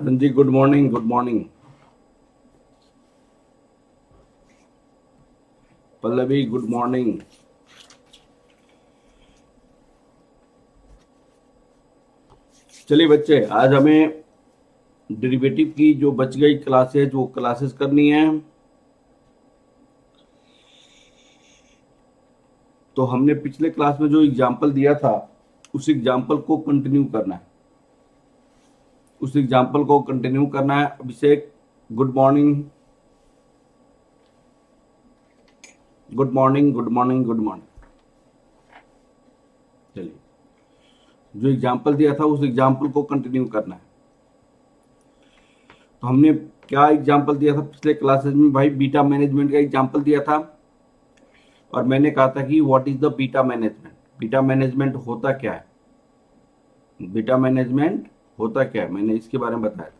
जी good morning, good morning. Pallavi good morning. चलिए बच्चे, आज हमें डेरिवेटिव की जो बच गई क्लासेज वो क्लासेस करनी है। तो हमने पिछले क्लास में जो एग्जाम्पल दिया था उस एग्जाम्पल को कंटिन्यू करना है। Abhishek good morning, good morning, good morning, good morning. चलिए, जो एग्जाम्पल दिया था उस एग्जाम्पल को कंटिन्यू करना है। तो हमने क्या एग्जाम्पल दिया था पिछले क्लासेस में? भाई बीटा मैनेजमेंट का एग्जाम्पल दिया था और मैंने कहा था कि what is the beta management. Beta management होता क्या है? मैंने इसके बारे में बताया था।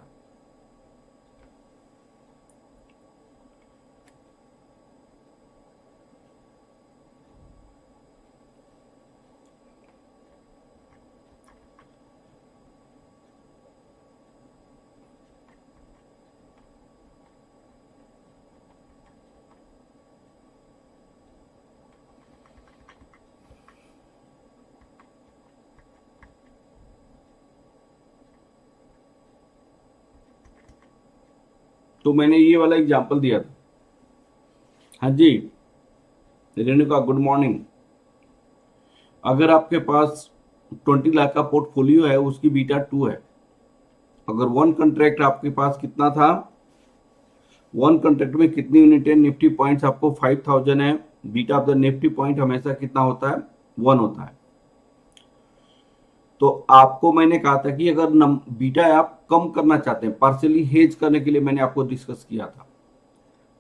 तो मैंने ये वाला एग्जाम्पल दिया था। हाँ जी रेणुका गुड मॉर्निंग। अगर आपके पास 20 लाख का पोर्टफोलियो है, उसकी बीटा 2 है। अगर वन कॉन्ट्रैक्ट आपके पास कितना था, वन कॉन्ट्रैक्ट में कितनी यूनिट है, निफ्टी पॉइंट्स आपको 5000 है। Beta of the Nifty point हमेशा कितना होता है? 1 होता है। तो आपको मैंने कहा था कि अगर बीटा आप कम करना चाहते हैं, पार्शियली हेज करने के लिए मैंने आपको डिस्कस किया था।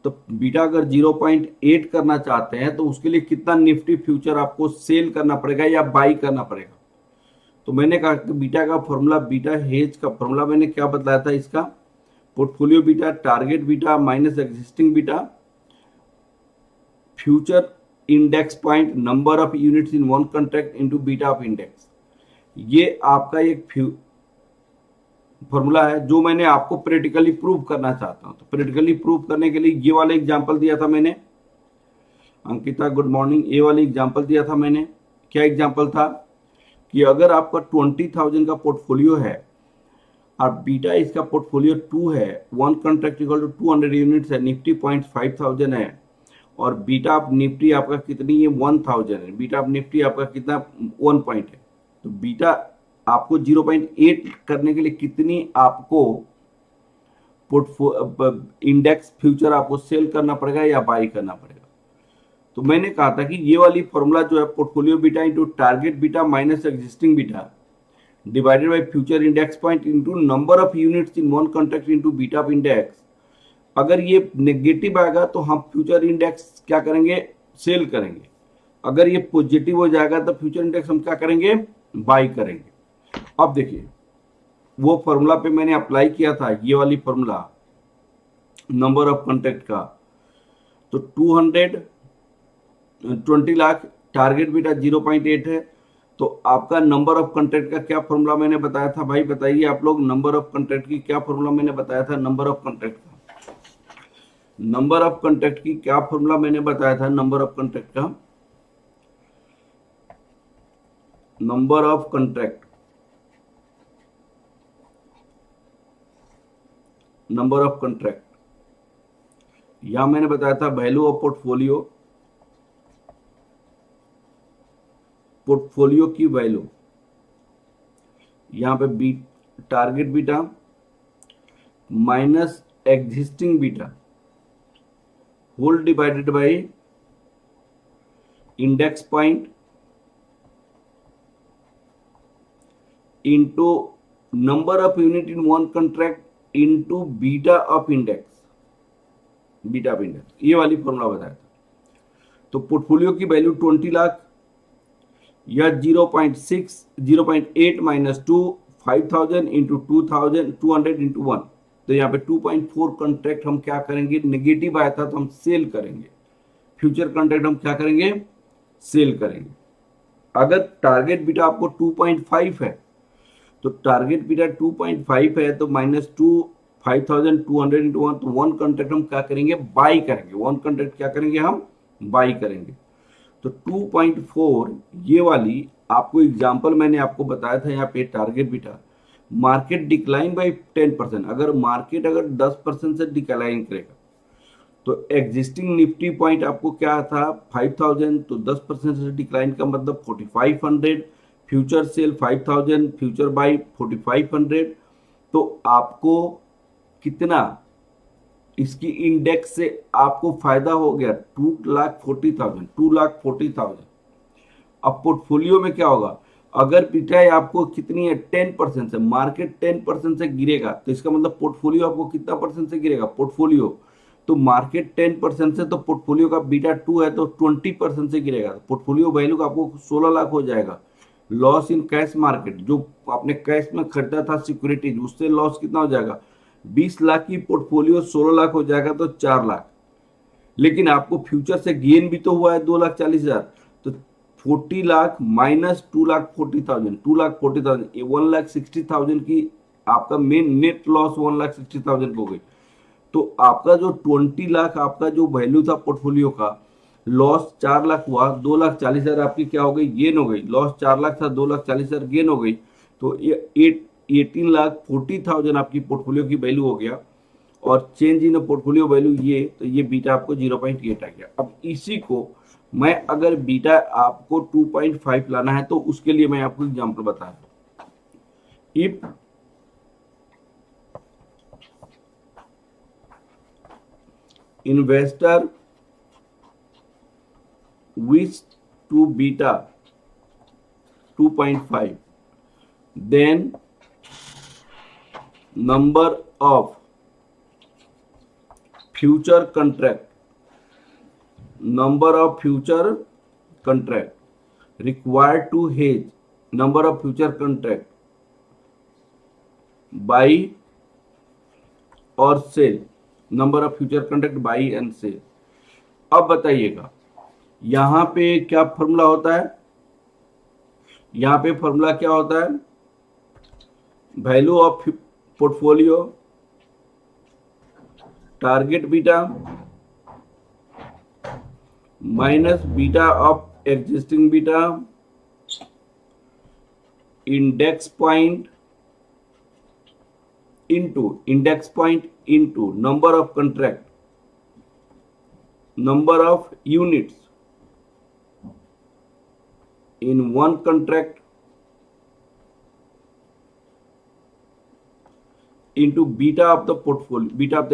तो बीटा अगर 0.8 करना चाहते हैं तो उसके लिए कितना निफ्टी फ्यूचर आपको सेल करना पड़ेगा या बाई करना पड़ेगा? तो मैंने कहा कि बीटा का फॉर्मूला, बीटा हेज का फॉर्मूला मैंने क्या बताया था इसका? Portfolio beta, target beta minus existing beta, future index point, number of units in one contract into beta of index. ये आपका एक फॉर्मूला है जो मैंने आपको प्रैक्टिकली प्रूव करना चाहता हूं। तो प्रैक्टिकली प्रूव करने के लिए ये वाला एग्जांपल दिया था मैंने। Ankita good morning. ये वाली एग्जांपल दिया था मैंने। क्या एग्जांपल था? कि अगर आपका 20,000 का पोर्टफोलियो है और बीटा इसका पोर्टफोलियो 2 है, one contract equal to 200 units है, निफ्टी पॉइंट 5000 है और बीटा ऑफ निफ्टी आपका कितनी है? 1000 है। बीटा ऑफ निफ्टी आपका कितना? 1 पॉइंट है। तो बीटा आपको 0.8 करने के लिए कितनी आपको इंडेक्स फ्यूचर आपको सेल करना पड़ेगा या बाई करना पड़ेगा? तो मैंने कहा था कि ये वाली फॉर्मूला जो है, portfolio beta into target beta minus existing beta divided by future index point into number of units in one contract into beta of index. अगर ये नेगेटिव आएगा तो हम फ्यूचर इंडेक्स क्या करेंगे? सेल करेंगे। अगर ये पॉजिटिव हो जाएगा तो फ्यूचर इंडेक्स हम क्या करेंगे? बाई करेंगे। अब देखिए, वो फॉर्मूला पे मैंने अप्लाई किया था ये वाली फॉर्मूला नंबर ऑफ कॉन्ट्रैक्ट का। तो 20 लाख, टारगेट बीटा 0.8 है। तो आपका नंबर ऑफ कॉन्ट्रैक्ट का क्या फॉर्मूला मैंने बताया था? भाई बताइए आप लोग, नंबर ऑफ कॉन्ट्रैक्ट की क्या फॉर्मूला मैंने बताया था? नंबर ऑफ कॉन्ट्रैक्ट का, नंबर ऑफ कॉन्ट्रैक्ट की क्या फॉर्मूला मैंने बताया था? नंबर ऑफ कॉन्ट्रैक्ट का, number of contract, number of contract, यहां मैंने बताया था वैल्यू ऑफ पोर्टफोलियो, पोर्टफोलियो की वैल्यू, यहां पे target beta minus existing beta whole divided by index point into number of unit in one contract into beta of index, beta of index. ये वाली formula बताया था। तो पोर्टफोलियो की value 20 lakh या 0.8 माइनस 2, 5000 इंटू 2000, 200 इंटू 1। तो यहाँ पे 2.4 कॉन्ट्रैक्ट हम क्या करेंगे? नेगेटिव आया था तो हम सेल करेंगे। फ्यूचर कॉन्ट्रैक्ट हम क्या करेंगे? सेल करेंगे। अगर टारगेट बीटा आपको 2.5 है तो टारगेट बीटा 2.5 है, तो -5200 इंटू 1, तो वन कॉन्ट्रैक्ट हम क्या करेंगे, बाई करेंगे। वन कॉन्ट्रैक्ट क्या करेंगे, हम बाई करेंगे। तो 2.4 ये वाली आपको एग्जांपल मैंने आपको बताया था यहाँ पे target beta, market decline by 10%, अगर मार्केट अगर 10% से डिक्लाइन करेगा तो एग्जिस्टिंग निफ्टी पॉइंट आपको क्या था 5000, तो 10% से डिक्लाइन का मतलब 4500, फ्यूचर सेल 5000, फ्यूचर बाई 4500, तो आपको कितना इसकी इंडेक्स से आपको फायदा हो गया 2,40,000, 2,40,000। अब पोर्टफोलियो में क्या होगा, अगर पिटाई आपको कितनी है 10% से, मार्केट 10% से गिरेगा तो इसका मतलब पोर्टफोलियो आपको कितना परसेंट से गिरेगा, पोर्टफोलियो, तो मार्केट 10% से, तो पोर्टफोलियो का बीटा 2 है तो 20% से गिरेगा, पोर्टफोलियो वैल्यू का आपको 16 लाख हो जाएगा। लॉस इन कैश मार्केट, जो आपने कैश में खरीदा था सिक्योरिटीज, उससे लॉस कितना हो जाएगा, 20 लाख की पोर्टफोलियो 16 लाख हो जाएगा तो 4 लाख। लेकिन आपको फ्यूचर से गेन भी तो हुआ है 2,40,000, तो 40 लाख माइनस 2,40,000, 2,40,000, 1,60,000 की आपका मेन नेट लॉस 1,60,000 हो गई। तो आपका जो 20 लाख आपका जो वैल्यू था पोर्टफोलियो का, लॉस 4 लाख हुआ, 2,40,000 आपकी क्या हो गई, गेन हो गई। लॉस 4 लाख था, 2,40,000 गेन हो गई, तो ये 18,40,000 आपकी पोर्टफोलियो की वैल्यू हो गया। और चेंज इन पोर्टफोलियो वैल्यू ये, तो ये बीटा आपको 0.8 आ गया। अब इसी को मैं अगर बीटा आपको 2.5 लाना है तो उसके लिए मैं आपको एग्जांपल बता रहा हूं। If investor wish to beta 2.5, then number of future contract, number of future contract required to hedge, number of future contract buy और सेल, number of future contract buy and sell. अब बताइएगा यहां पे क्या फॉर्मूला होता है, यहां पे फॉर्मूला क्या होता है, value of portfolio target beta minus beta of existing beta index point into number of contract, number of units in one contract into beta of the portfolio, beta of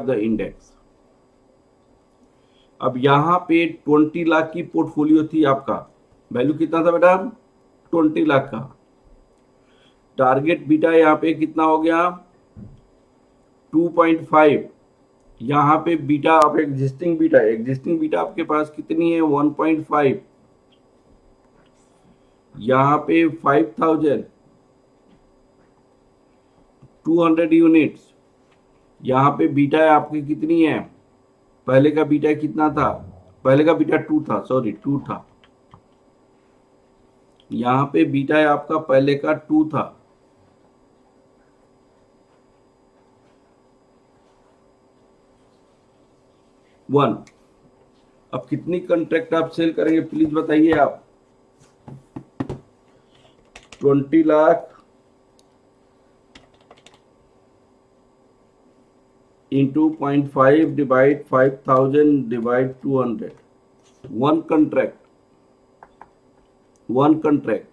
the index। अब यहां पे 20 लाख की portfolio थी, आपका value कितना था बेटा 20 लाख का, टारगेट बीटा यहाँ पे कितना हो गया 2.5, यहाँ पे बीटा ऑफ एग्जिस्टिंग बीटा आपके पास कितनी है 1.5, यहाँ पे 5,200 यूनिट्स, यहाँ पे बीटा आपकी कितनी है, पहले का बीटा कितना था, पहले का बीटा 2 था, सॉरी 2 था, यहाँ पे बीटा है आपका पहले का 2 था, 1। अब कितनी कॉन्ट्रैक्ट आप सेल करेंगे प्लीज बताइए आप, 20 lakh into 0.5 divide 5,000 divide 200, one contract,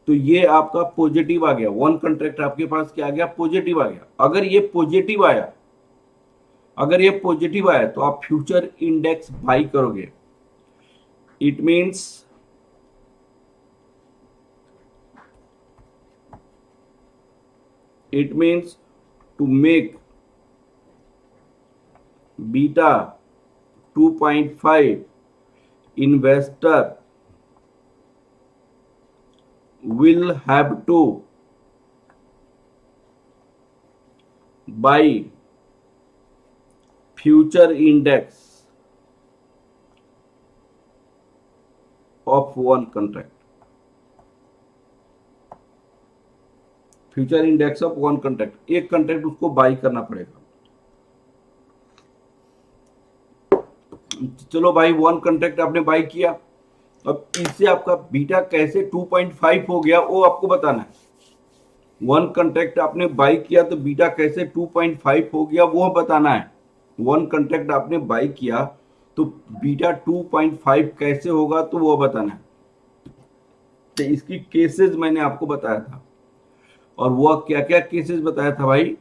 तो ये आपका पॉजिटिव आ गया, वन कॉन्ट्रैक्ट आपके पास क्या आ गया, पॉजिटिव आ गया। अगर ये पॉजिटिव आया तो आप फ्यूचर इंडेक्स बाई करोगे। It means to make beta 2.5, investor will have to buy future index of one contract। Future index of one contract, एक कॉन्ट्रैक्ट उसको बाई करना पड़ेगा। चलो भाई, वन कॉन्ट्रैक्ट आपने बाई किया, अब इससे आपका बीटा कैसे 2.5 हो गया वो आपको बताना है। वन कॉन्ट्रैक्ट आपने बाई किया तो बीटा कैसे 2.5 हो गया वो बताना है। वन कॉन्ट्रैक्ट आपने बाई किया तो बीटा 2.5 कैसे होगा तो वो बताना है। तो इसकी केसेस मैंने आपको बताया था, और वो क्या क्या केसेस बताया था भाई,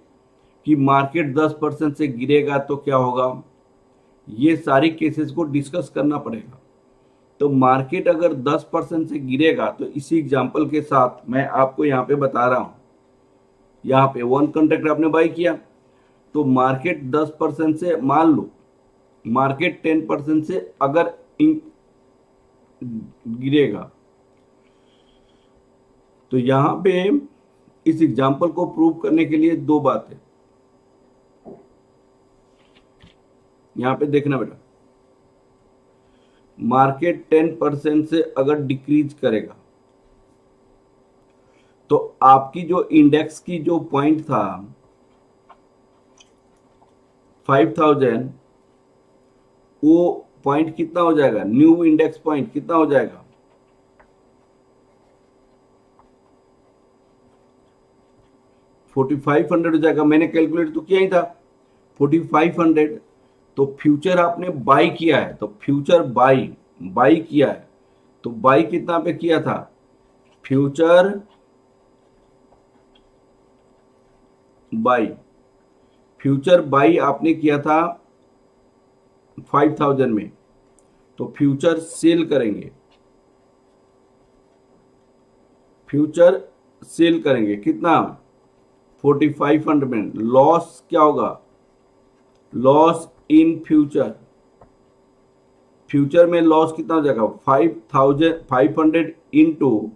कि मार्केट 10% से गिरेगा तो क्या होगा, ये सारी केसेस को डिस्कस करना पड़ेगा। तो मार्केट अगर 10% से गिरेगा तो इसी एग्जांपल के साथ मैं आपको यहाँ पे बता रहा हूँ, यहाँ पे वन कॉन्ट्रैक्ट आपने बाई किया तो मार्केट 10% से, मान लो मार्केट 10% से अगर गिरेगा, तो यहाँ पे इस एग्जांपल को प्रूव करने के लिए दो बात है। यहाँ पे देखना बेटा, मार्केट 10% से अगर डिक्रीज करेगा तो आपकी जो इंडेक्स की जो पॉइंट था 5000, वो पॉइंट कितना हो जाएगा, न्यू इंडेक्स पॉइंट कितना हो जाएगा, 4500 हो जाएगा। मैंने कैलकुलेट तो किया ही था 4500। तो फ्यूचर आपने बाई किया है, तो फ्यूचर बाई किया है, तो बाई कितना पे किया था, फ्यूचर बाई आपने किया था 5000 में, तो फ्यूचर सेल करेंगे, कितना 4500 में। लॉस क्या होगा, लॉस इन फ्यूचर में लॉस कितना हो जाएगा, 500 इंटू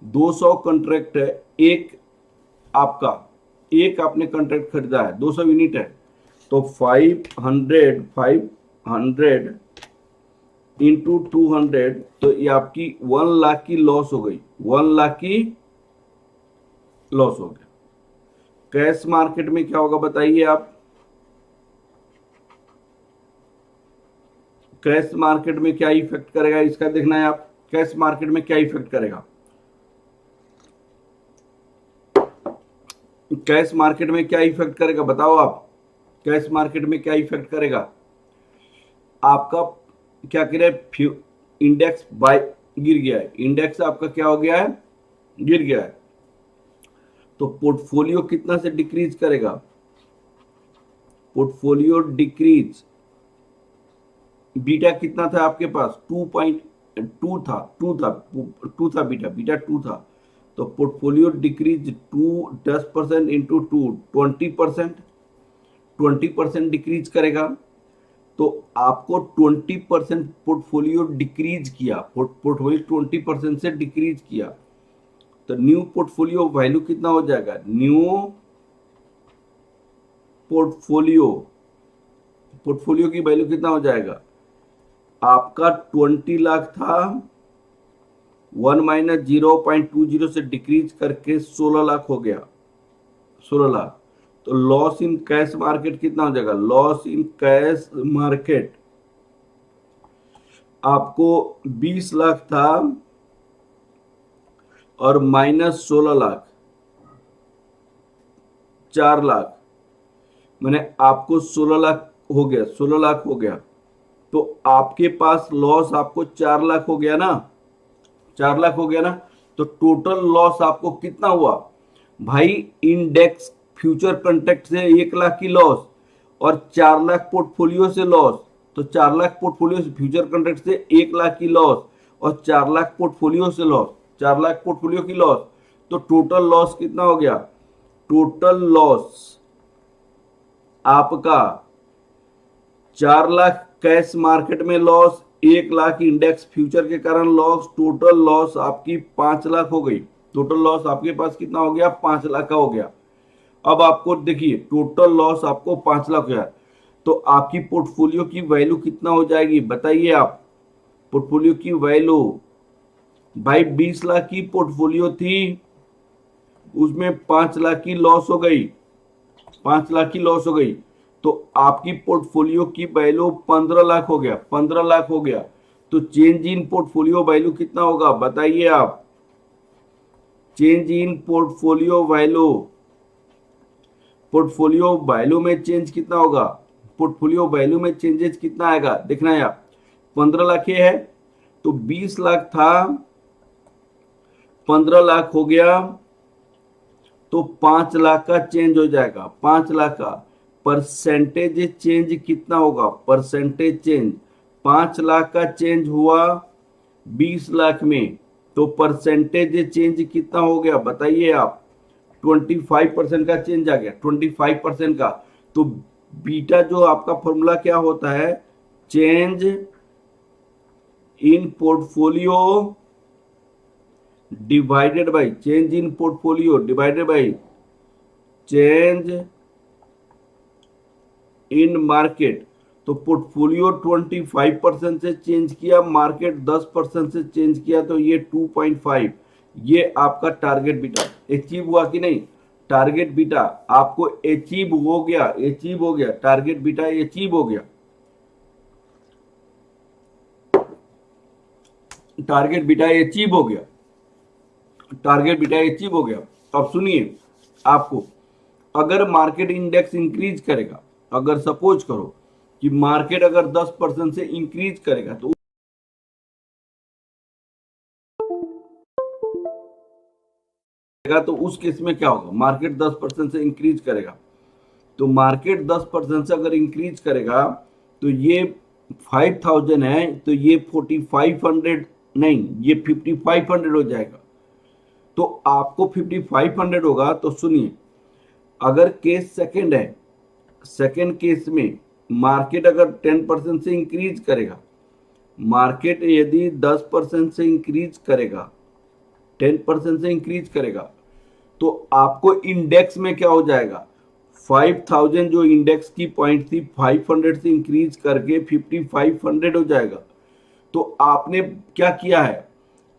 200 कॉन्ट्रैक्ट है, एक आपने कॉन्ट्रैक्ट खरीदा है, 200 यूनिट है, तो 500 इंटू 200, तो ये आपकी 1 लाख की लॉस हो गई, 1 लाख की लॉस हो गया। कैश मार्केट में क्या होगा बताइए आप, कैश मार्केट में क्या इफेक्ट करेगा इसका देखना है आप, कैश मार्केट में क्या इफेक्ट करेगा, कैश मार्केट में क्या इफेक्ट करेगा बताओ आप, कैश मार्केट में क्या इफेक्ट करेगा, आपका क्या कह रहे, इंडेक्स बाय गिर गया है, इंडेक्स आपका क्या हो गया है, गिर गया है, तो पोर्टफोलियो कितना से डिक्रीज करेगा, पोर्टफोलियो डिक्रीज, बीटा कितना था आपके पास, 2.2 था बीटा 2 था, तो पोर्टफोलियो डिक्रीज 10% इंटू 20%, 20% डिक्रीज करेगा, तो आपको 20% पोर्टफोलियो डिक्रीज किया, पोर्टफोलियो 20% से डिक्रीज किया, तो न्यू पोर्टफोलियो वैल्यू कितना हो जाएगा, न्यू पोर्टफोलियो की वैल्यू कितना हो जाएगा, आपका 20 लाख था, 1 माइनस 0.20 से डिक्रीज करके 16 लाख हो गया, 16 लाख, तो लॉस इन कैश मार्केट कितना हो जाएगा, लॉस इन कैश मार्केट आपको 20 लाख था और माइनस 16 लाख, 4 लाख, मैंने आपको 16 लाख हो गया, 16 लाख हो गया, तो आपके पास लॉस आपको 4 लाख हो गया ना, 4 लाख हो गया ना, तो टोटल लॉस आपको कितना हुआ भाई, इंडेक्स फ्यूचर कॉन्ट्रैक्ट से 1 लाख की लॉस और 4 लाख पोर्टफोलियो से लॉस, तो 4 लाख पोर्टफोलियो से, फ्यूचर कॉन्ट्रैक्ट से 1 लाख की लॉस और 4 लाख पोर्टफोलियो से लॉस, 4 लाख पोर्टफोलियो की लॉस, तो टोटल लॉस कितना हो गया, टोटल लॉस आपका 4 लाख कैश मार्केट में लॉस, 1 लाख इंडेक्स फ्यूचर के कारण लॉस, टोटल लॉस आपकी 5 लाख हो गई, टोटल लॉस आपके पास कितना हो गया, 5 लाख का हो गया। अब आपको देखिए टोटल लॉस आपको 5 लाख हो गया, तो आपकी पोर्टफोलियो की वैल्यू कितना हो जाएगी बताइए आप, पोर्टफोलियो की वैल्यू भाई 20 लाख की पोर्टफोलियो थी, उसमें 5 लाख की लॉस हो गई, 5 लाख की लॉस हो गई, तो आपकी पोर्टफोलियो की वैल्यू 15 लाख हो गया, 15 लाख हो गया। तो चेंज इन पोर्टफोलियो वैल्यू कितना होगा बताइए आप? Change in portfolio value, portfolio value में चेंज कितना होगा? पोर्टफोलियो वैल्यू में चेंजेस कितना आएगा देखना है आप। 15 लाख ये है, तो 20 लाख था, 15 लाख हो गया, तो 5 लाख का चेंज हो जाएगा, 5 लाख का। परसेंटेज चेंज कितना होगा? परसेंटेज चेंज 5 लाख का चेंज हुआ 20 लाख में, तो परसेंटेज चेंज कितना हो गया बताइए आप? 25% का चेंज आ गया, 25% का। तो बीटा जो आपका फॉर्मूला क्या होता है? Change in portfolio divided by change in portfolio divided by change in market. तो पोर्टफोलियो 25% से चेंज किया, मार्केट 10% से चेंज किया, तो ये 2.5, ये आपका टारगेट बीटा अचीव हुआ कि नहीं? टारगेट बीटा आपको अचीव हो गया, अचीव हो गया, टारगेट बीटा अचीव हो गया, टारगेट बीटा अचीव हो गया, टारगेट बीटा अचीव हो गया। अब सुनिए, आपको अगर मार्केट इंडेक्स इंक्रीज करेगा, अगर सपोज करो कि मार्केट अगर 10% से इंक्रीज करेगा, तो उस केस में क्या होगा? मार्केट 10% से इंक्रीज करेगा, तो मार्केट 10% से अगर इंक्रीज करेगा, तो ये 5000 है, तो ये 4500 नहीं, ये 5500 हो जाएगा। तो आपको 5500 होगा। तो सुनिए, अगर केस सेकंड है, सेकंड केस में मार्केट अगर 10% से इंक्रीज करेगा, मार्केट यदि 10% से इंक्रीज करेगा, 10% से इंक्रीज करेगा, तो आपको इंडेक्स में क्या हो जाएगा? 5000 जो इंडेक्स की पॉइंट थी 500 से इंक्रीज करके 5500 हो जाएगा। तो आपने क्या किया है?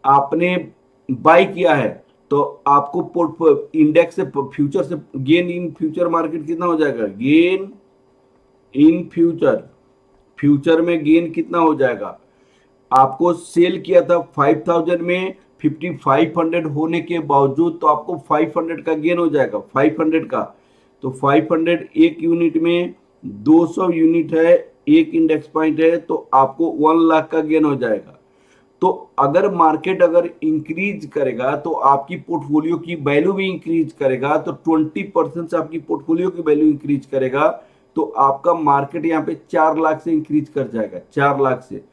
आपने बाय किया है, तो आपको इंडेक्स से फ्यूचर से गेन इन फ्यूचर मार्केट कितना हो जाएगा? गेन इन फ्यूचर, फ्यूचर में गेन कितना हो जाएगा? आपको सेल किया था 5000 में, 5500 होने के बावजूद, तो आपको 500 का गेन हो जाएगा, 500 का। तो 500 एक यूनिट में 200 यूनिट है, एक इंडेक्स पॉइंट है, तो आपको 1 लाख का गेन हो जाएगा। तो अगर मार्केट अगर इंक्रीज करेगा, तो आपकी पोर्टफोलियो की वैल्यू भी इंक्रीज करेगा, तो 20% से आपकी पोर्टफोलियो की वैल्यू इंक्रीज करेगा, तो आपका मार्केट यहाँ पे 4 लाख से इंक्रीज कर जाएगा, 4 लाख से।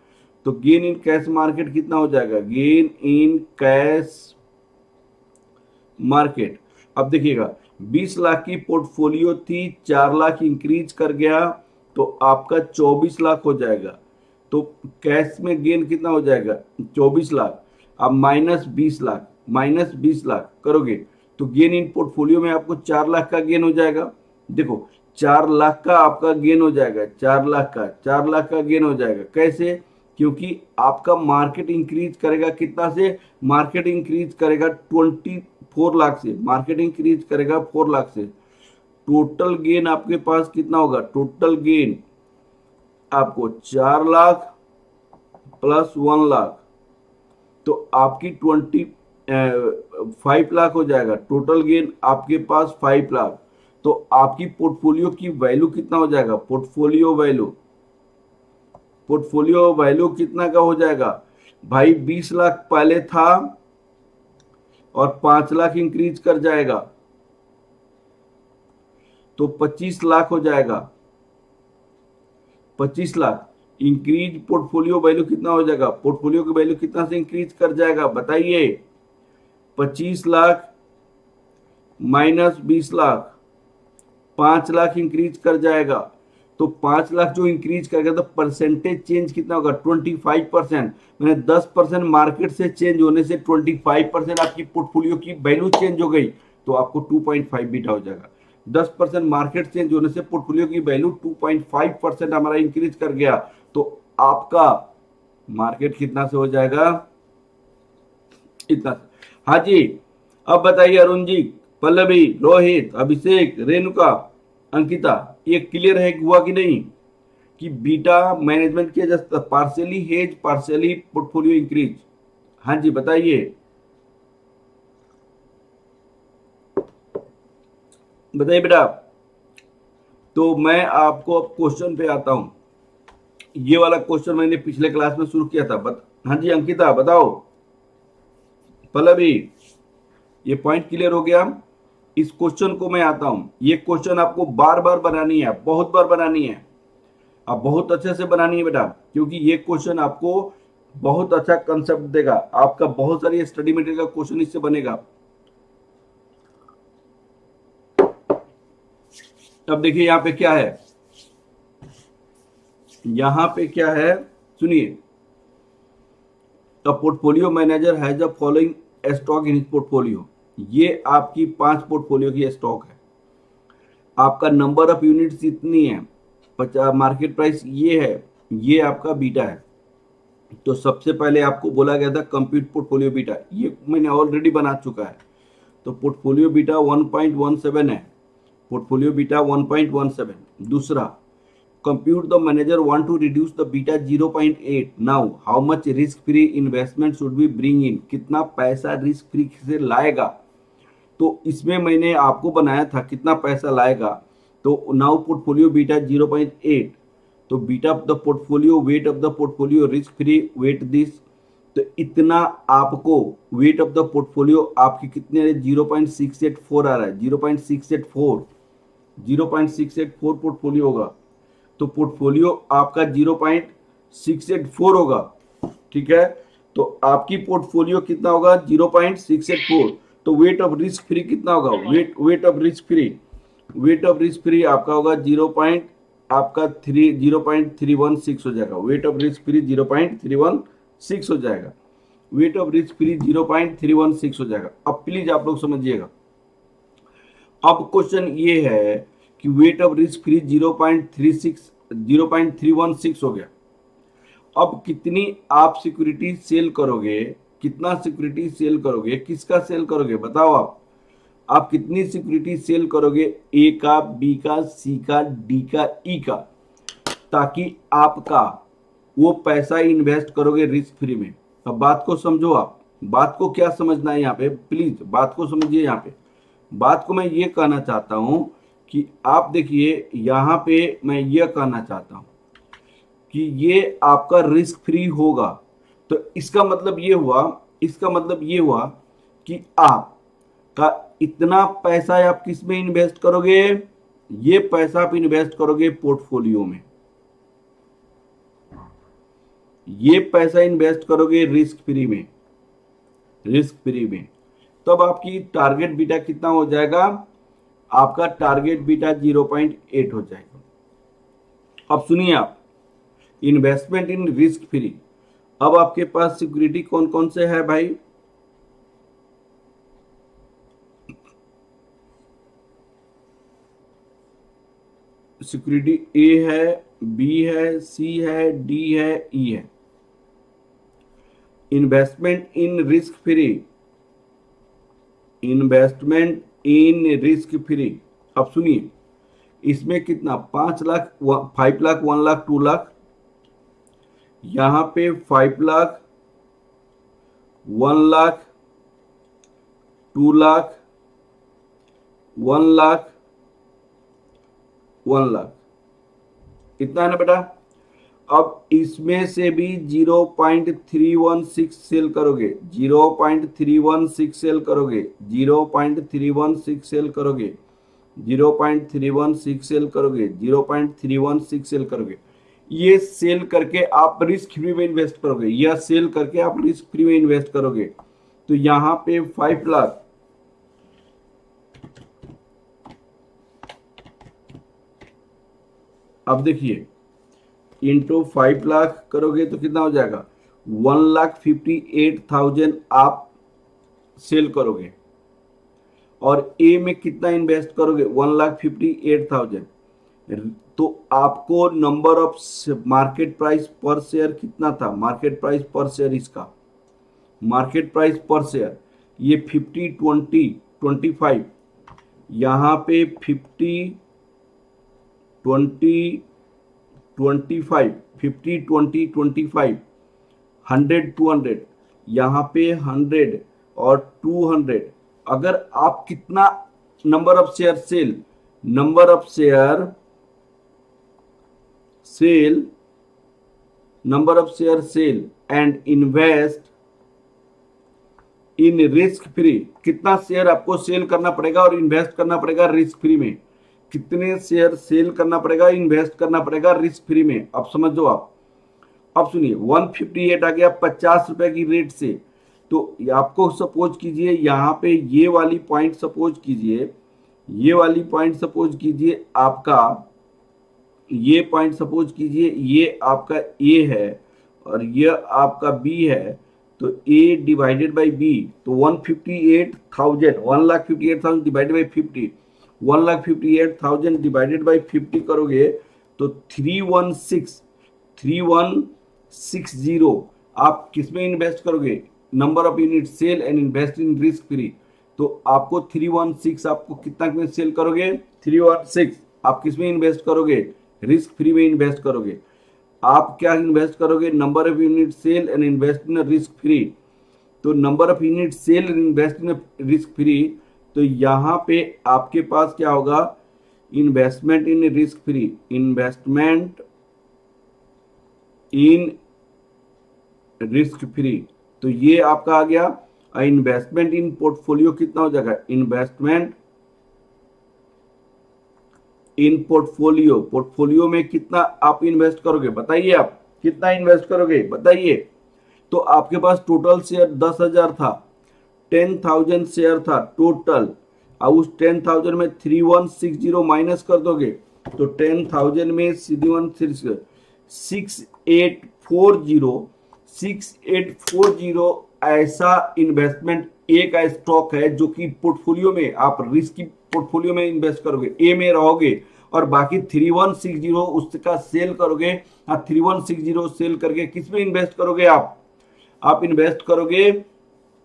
तो गेन इन कैश मार्केट कितना हो जाएगा? Gain in cash market. अब देखिएगा, 20 लाख की पोर्टफोलियो थी, 4 लाख इंक्रीज कर गया, तो आपका 24 लाख हो जाएगा। तो कैश में गेन कितना हो जाएगा? 24 लाख। अब माइनस 20 लाख करोगे, तो गेन इन पोर्टफोलियो में आपको 4 लाख का गेन हो जाएगा। देखो, 4 लाख का आपका गेन हो जाएगा, 4 लाख का, 4 लाख का गेन हो जाएगा। कैसे? क्योंकि आपका मार्केट इंक्रीज करेगा कितना से? मार्केट इंक्रीज करेगा 24 लाख से, मार्केट इंक्रीज करेगा 4 लाख से। टोटल गेन आपके पास कितना होगा? टोटल गेन आपको 4 लाख प्लस 1 लाख, तो आपकी 5 लाख हो जाएगा। टोटल गेन आपके पास 5 लाख। तो आपकी पोर्टफोलियो की वैल्यू कितना हो जाएगा? पोर्टफोलियो वैल्यू कितना का हो जाएगा भाई? 20 लाख पहले था और 5 लाख इंक्रीज कर जाएगा, तो 25 लाख हो जाएगा। 25 लाख इंक्रीज पोर्टफोलियो वैल्यू कितना हो जाएगा? पोर्टफोलियो की वैल्यू कितना से इंक्रीज कर जाएगा बताइए? 25 लाख माइनस 20 लाख, 5 लाख इंक्रीज कर जाएगा। तो 5 लाख जो इंक्रीज करेगा, तो परसेंटेज चेंज कितना होगा? 25%। मैंने 10% मार्केट से चेंज होने से 25% आपकी पोर्टफोलियो की वैल्यू चेंज हो गई, तो आपको 2.5 बीटा हो जाएगा। 10% मार्केट चेंज होने से पोर्टफोलियो की वैल्यू 2.5% हमारा इंक्रीज कर गया, तो आपका मार्केट कितना से हो जाएगा? इतना। हाँ जी, अब बताइए अरुण जी, पल्लवी, रोहित, अभिषेक, रेणुका, अंकिता, ये क्लियर है हुआ कि नहीं कि बीटा मैनेजमेंट किया जाता है, partially hedge partially portfolio increase? हाँ जी बताइए, बताइए बेटा। तो मैं आपको अब क्वेश्चन पे आता हूं। ये वाला क्वेश्चन मैंने पिछले क्लास में शुरू किया था। हाँ जी अंकिता बताओ, पल्लवी, ये पॉइंट क्लियर हो गया। इस क्वेश्चन को मैं आता हूं। ये क्वेश्चन आपको बार बार बनानी है, बहुत बार बनानी है, आप बहुत अच्छे से बनानी है बेटा, क्योंकि ये क्वेश्चन आपको बहुत अच्छा कंसेप्ट देगा। आपका बहुत सारी स्टडी मटेरियल का क्वेश्चन इससे बनेगा। अब देखिए यहां पे क्या है, यहां पे क्या है, सुनिए। The portfolio manager has the following stock in portfolio. ये आपकी 5 पोर्टफोलियो की स्टॉक है। आपका नंबर ऑफ यूनिट्स इतनी है, मार्केट प्राइस ये है, ये आपका बीटा है। तो सबसे पहले आपको बोला गया था कंप्यूट पोर्टफोलियो बीटा, ये मैंने ऑलरेडी बना चुका है। तो पोर्टफोलियो बीटा 1.17 है, पोर्टफोलियो बीटा 1.17। दूसरा, compute the manager want to reduce the beta 0.8। Now how much risk free investment should be bring in, कितना पैसा रिस्क फ्री से लाएगा। तो इसमें मैंने आपको बनाया था कितना पैसा लाएगा। तो नाउ पोर्टफोलियो बीटा 0.8, तो beta of the portfolio, weight of the portfolio, risk free weight this. तो इतना आपको वेट ऑफ द पोर्टफोलियो आपके कितने 0.684 आ रहा है, 0.684, 0.684 पोर्टफोलियो होगा। तो पोर्टफोलियो आपका 0.684 होगा, ठीक है। तो आपकी पोर्टफोलियो कितना होगा 0.684। तो वेट ऑफ रिस्क फ्री कितना होगा, weight of risk free, weight of risk free आपका होगा 0.316 हो जाएगा। वेट ऑफ रिस्क फ्री 0.316 हो जाएगा, वेट ऑफ रिस्क फ्री 0.316 हो जाएगा। अब प्लीज आप लोग समझिएगा। अब क्वेश्चन ये है कि वेट ऑफ रिस्क फ्री 0.316 हो गया। अब कितनी आप सिक्योरिटी सेल करोगे, कितना सिक्योरिटी सेल करोगे, किसका सेल करोगे बताओ आप कितनी सिक्योरिटी सेल करोगे, ए का, बी का, सी का, डी का, ई का, ताकि आपका वो पैसा इन्वेस्ट करोगे रिस्क फ्री में। अब बात को समझो, आप बात को क्या समझना है यहाँ पे, प्लीज बात को समझिए। यहाँ पे बात को मैं ये कहना चाहता हूं कि आप देखिए, यहाँ पे मैं ये कहना चाहता हूं कि ये आपका रिस्क फ्री होगा। तो इसका मतलब ये हुआ, इसका मतलब ये हुआ कि आप का इतना पैसा आप किस में इन्वेस्ट करोगे, ये पैसा आप इन्वेस्ट करोगे पोर्टफोलियो में, ये पैसा इन्वेस्ट करोगे रिस्क फ्री में, रिस्क फ्री में। तब आपकी टारगेट बीटा कितना हो जाएगा, आपका टारगेट बीटा 0.8 हो जाएगा। अब सुनिए आप, इन्वेस्टमेंट इन रिस्क फ्री। अब आपके पास सिक्योरिटी कौन कौन से है भाई, सिक्योरिटी ए है, बी है, सी है, डी है, ई है। Investment in risk free, investment in risk free. अब सुनिए, इसमें कितना 5 लाख, 5 लाख, 1 लाख, 2 लाख, यहां पे 5 लाख, 1 लाख, 2 लाख, 1 लाख, 1 लाख, इतना है ना बेटा। अब इसमें से भी 0.316 सेल करोगे, 0.316 सेल करोगे, 0.316 सेल करोगे, 0.316 सेल करोगे, 0.316 सेल करोगे। ये सेल करके आप रिस्क फ्री में इन्वेस्ट करोगे, या सेल करके आप रिस्क फ्री में इन्वेस्ट करोगे। तो यहां पे 5 लाख, अब देखिए इंटू 5 लाख करोगे तो कितना हो जाएगा, 1,58,000 आप सेल करोगे। और ए में कितना इन्वेस्ट करोगे, 1,58,000। तो आपको नंबर ऑफ मार्केट प्राइस पर शेयर कितना था, मार्केट प्राइस पर शेयर, इसका मार्केट प्राइस पर शेयर ये 50, 20, 25, यहाँ पे 50 20 25, 50 20 25, 100 200, यहाँ पे 100 और 200। अगर आप कितना number of share sell, number of share sell, number of share sell and invest in risk free, कितना शेयर आपको सेल करना पड़ेगा और इन्वेस्ट करना पड़ेगा रिस्क फ्री में, कितने शेयर सेल करना पड़ेगा, इन्वेस्ट करना पड़ेगा रिस्क फ्री में। अब समझो आप, अब सुनिए 158 आ गया 50 रुपए की रेट से। तो आपको सपोज कीजिए यहाँ पे ये वाली पॉइंट सपोज कीजिए, ये वाली पॉइंट सपोज कीजिए आपका, ये पॉइंट सपोज कीजिए ये आपका ए है और ये आपका बी है। तो ए डिवाइडेड बाई बी, तो 158,000, 1,58,000 डिवाइडेड बाई 50, 1,58,000 डिवाइडेड बाई 50 करोगे तो 316,000 आप किसमें इन्वेस्ट करोगे, number of unit sell and invest in risk free. तो आपको 316 आपको कितना में सेल करोगे, 316 आप किसमें इन्वेस्ट करोगे, रिस्क फ्री में इन्वेस्ट करोगे। आप क्या इन्वेस्ट करोगे, number of unit sell and invest in risk free. तो number of unit sell and invest in risk free, तो यहाँ पे आपके पास क्या होगा, investment in risk free, investment in risk free, तो ये आपका आ गया। इन्वेस्टमेंट इन पोर्टफोलियो कितना हो जाएगा, इन्वेस्टमेंट इन पोर्टफोलियो, पोर्टफोलियो में कितना आप इन्वेस्ट करोगे बताइए, आप कितना इन्वेस्ट करोगे बताइए। तो आपके पास टोटल शेयर 10,000 था, 10,000 शेयर था टोटल। अब उस 10,000 में 3160 माइनस कर दोगे तो 10,000 में 6840 ऐसा इन्वेस्टमेंट एक स्टॉक है जो कि पोर्टफोलियो में आप रिस्क की पोर्टफोलियो में इन्वेस्ट करोगे, ए में रहोगे और बाकी 3160 उसका सेल करोगे। 3160 सेल करके किस में इन्वेस्ट करोगे, आप इन्वेस्ट करोगे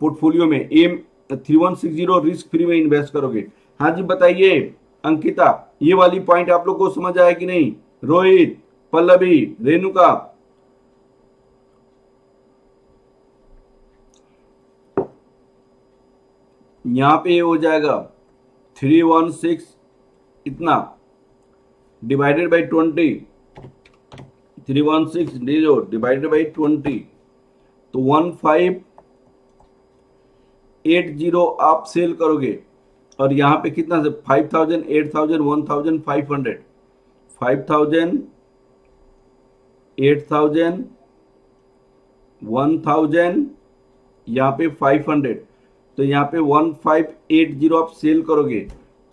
पोर्टफोलियो में, ए 3160 रिस्क फ्री में इन्वेस्ट करोगे। हाँ जी बताइए अंकिता, ये वाली पॉइंट आप लोग को समझ आया कि नहीं, रोहित, पल्लवी, रेणुका। यहां पे हो जाएगा 316 इतना डिवाइडेड बाई 20, 316 डिवाइडेड बाई 20, तो 1580 आप सेल करोगे। और यहाँ पे कितना से 5,000, 8,000, 1,500, 5,000, 8,000, 1,000, यहाँ पे 500, तो यहाँ पे 1580 आप सेल करोगे।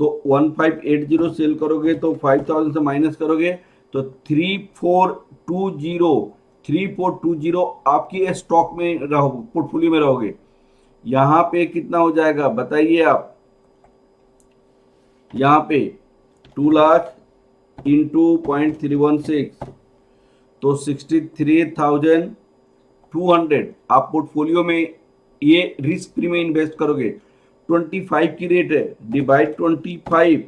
तो 1580 सेल करोगे तो 5,000 से माइनस करोगे तो 3420 आपकी स्टॉक में रहोगे, पोर्टफोलियो में रहोगे। यहाँ पे कितना हो जाएगा बताइए आप, यहाँ पे 2 लाख इंटू 0.316 तो 63,200 आप पोर्टफोलियो में ये रिस्क फ्री में इन्वेस्ट करोगे। 25 की रेट है, डिवाइड 25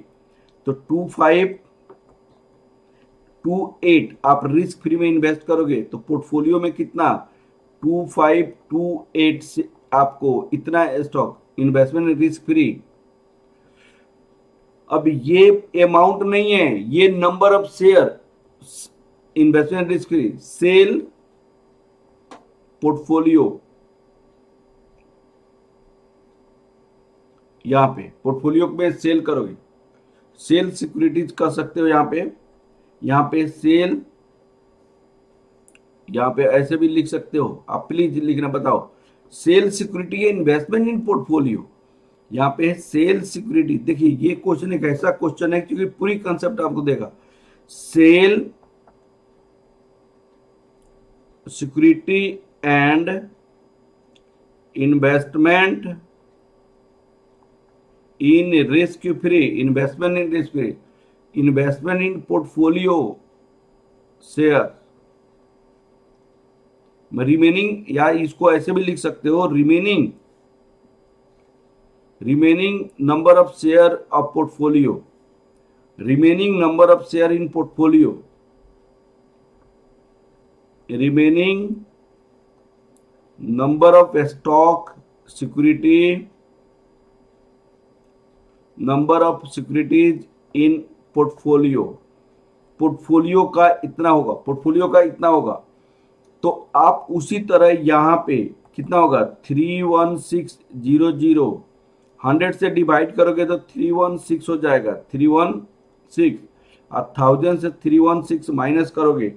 तो 2528 आप रिस्क फ्री में इन्वेस्ट करोगे। तो पोर्टफोलियो में कितना 2528 से आपको इतना स्टॉक इन्वेस्टमेंट रिस्क फ्री। अब ये अमाउंट नहीं है, ये number of share investment risk free, sell portfolio, यहां पे पोर्टफोलियो में सेल करोगे, सेल सिक्योरिटीज कर सकते हो। यहां पे सेल, यहां पे ऐसे भी लिख सकते हो आप, प्लीज लिखना बताओ, सेल सिक्योरिटी है इन्वेस्टमेंट इन पोर्टफोलियो। यहाँ पे सेल सिक्योरिटी, देखिए ये क्वेश्चन एक ऐसा क्वेश्चन है क्योंकि पूरी कंसेप्ट आपको देगा। Sell security and investment in risk free, investment in risk free, investment in portfolio share remaining, या इसको ऐसे भी लिख सकते हो, remaining number of share of portfolio, remaining number of share in portfolio, remaining number of stock security, number of securities in portfolio, portfolio का इतना होगा, पोर्टफोलियो का इतना होगा। तो आप उसी तरह यहां पे कितना होगा 31600, 100 से डिवाइड करोगे तो 316 हो जाएगा, 316। और 1000 से 316 माइनस करोगे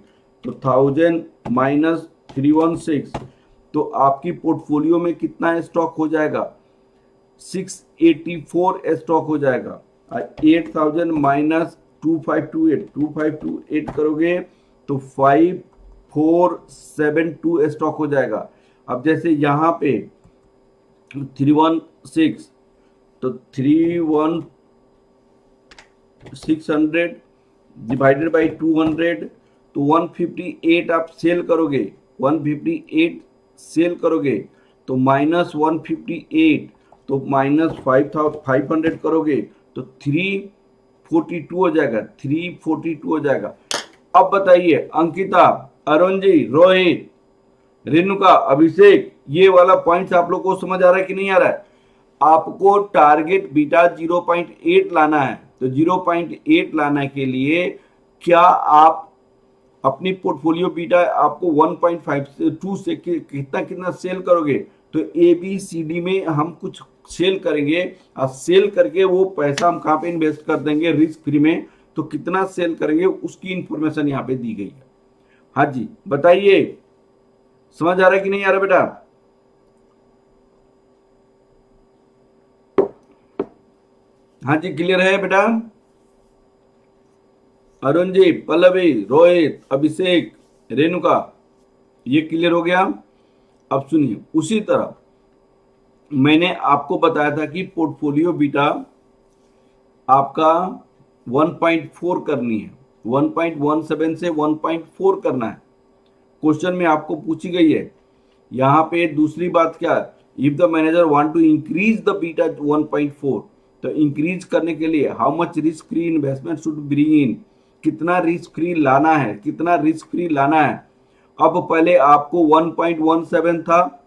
तो 1000 माइनस 316, तो आपकी पोर्टफोलियो में कितना स्टॉक हो जाएगा 684 स्टॉक हो जाएगा। 8000 माइनस 2528 करोगे तो 5472 स्टॉक हो जाएगा। अब जैसे यहां पे 316, तो 31600 डिवाइडेड बाई 200, तो 158 आप सेल करोगे, 158 सेल करोगे तो माइनस 158, तो माइनस 500 करोगे तो 342 हो जाएगा, 342 हो जाएगा। अब बताइए अंकिता, अरुण जी, रोहित, रेणुका, अभिषेक, ये वाला पॉइंट्स आप लोग को समझ आ रहा है कि नहीं आ रहा है? आपको टारगेट बीटा 0.8 लाना है, तो 0.8 लाने के लिए क्या आप अपनी पोर्टफोलियो बीटा आपको 1.52 से कितना सेल करोगे? तो ए बी सी डी में हम कुछ सेल करेंगे और सेल करके वो पैसा हम कहां पे इन्वेस्ट कर देंगे रिस्क फ्री में, तो कितना सेल करेंगे उसकी इंफॉर्मेशन यहाँ पे दी गई है। हाँ जी बताइए, समझ आ रहा है कि नहीं आ रहा बेटा? हाँ जी क्लियर है बेटा? अरुण जी, पल्लवी, रोहित, अभिषेक, रेणुका, ये क्लियर हो गया? अब सुनिए, उसी तरह मैंने आपको बताया था कि पोर्टफोलियो बीटा आपका 1.4 करनी है, 1.17 से 1.4 करना है। क्वेश्चन में आपको पूछी गई है। यहां पे दूसरी बात क्या है, if the manager want to increase the beta 1.4, तो इंक्रीज करने के लिए how much risk free investment should bring in, कितना रिस्क फ्री लाना है, कितना रिस्क फ्री लाना है। अब पहले आपको 1.17 था,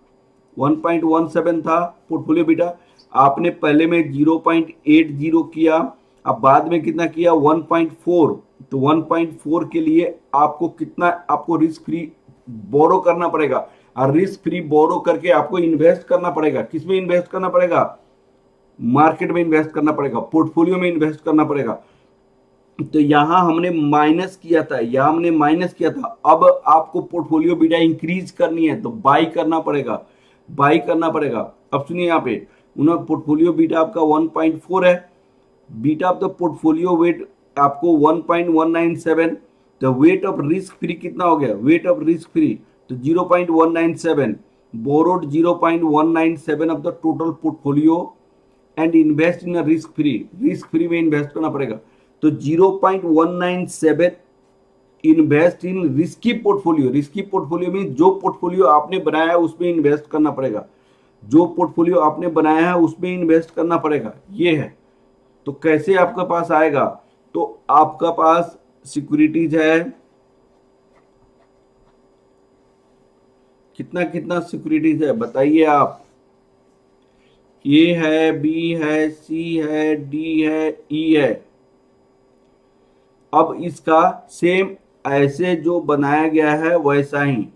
1.17 था पोर्टफोलियो बीटा, आपने पहले में 0.80 किया, अब बाद में कितना किया 1.4, तो 1.4 के लिए आपको कितना, आपको रिस्क फ्री बोरो करना पड़ेगा, और रिस्क फ्री बोरो करके आपको इन्वेस्ट करना पड़ेगा। किसमें इन्वेस्ट करना पड़ेगा? मार्केट में इन्वेस्ट करना पड़ेगा, पोर्टफोलियो में इन्वेस्ट करना पड़ेगा। तो यहां हमने माइनस किया था, यहां हमने माइनस किया था। अब आपको पोर्टफोलियो बीटा इंक्रीज करनी है तो बाई करना पड़ेगा, बाई करना पड़ेगा। अब सुनिए यहाँ पे उन्होंने पोर्टफोलियो बीटा आपका 1.4 है, beta of the portfolio weight आपको 1.197, तो वेट ऑफ रिस्क फ्री कितना हो गया, वेट ऑफ रिस्क फ्री तो 0.197, borrowed 0.197 of the total portfolio and invest in risk free, risk free में इन्वेस्ट करना पड़ेगा। तो 0.197 invest in risky portfolio, risky portfolio में जो पोर्टफोलियो आपने बनाया है उसमें इन्वेस्ट करना पड़ेगा, जो पोर्टफोलियो आपने बनाया है उसमें इन्वेस्ट करना पड़ेगा, ये है। तो कैसे आपके पास आएगा? तो आपका पास सिक्योरिटीज है, कितना कितना सिक्योरिटीज है बताइए आप? ए है, बी है, सी है, डी है, ई है। अब इसका सेम ऐसे जो बनाया गया है वैसा ही,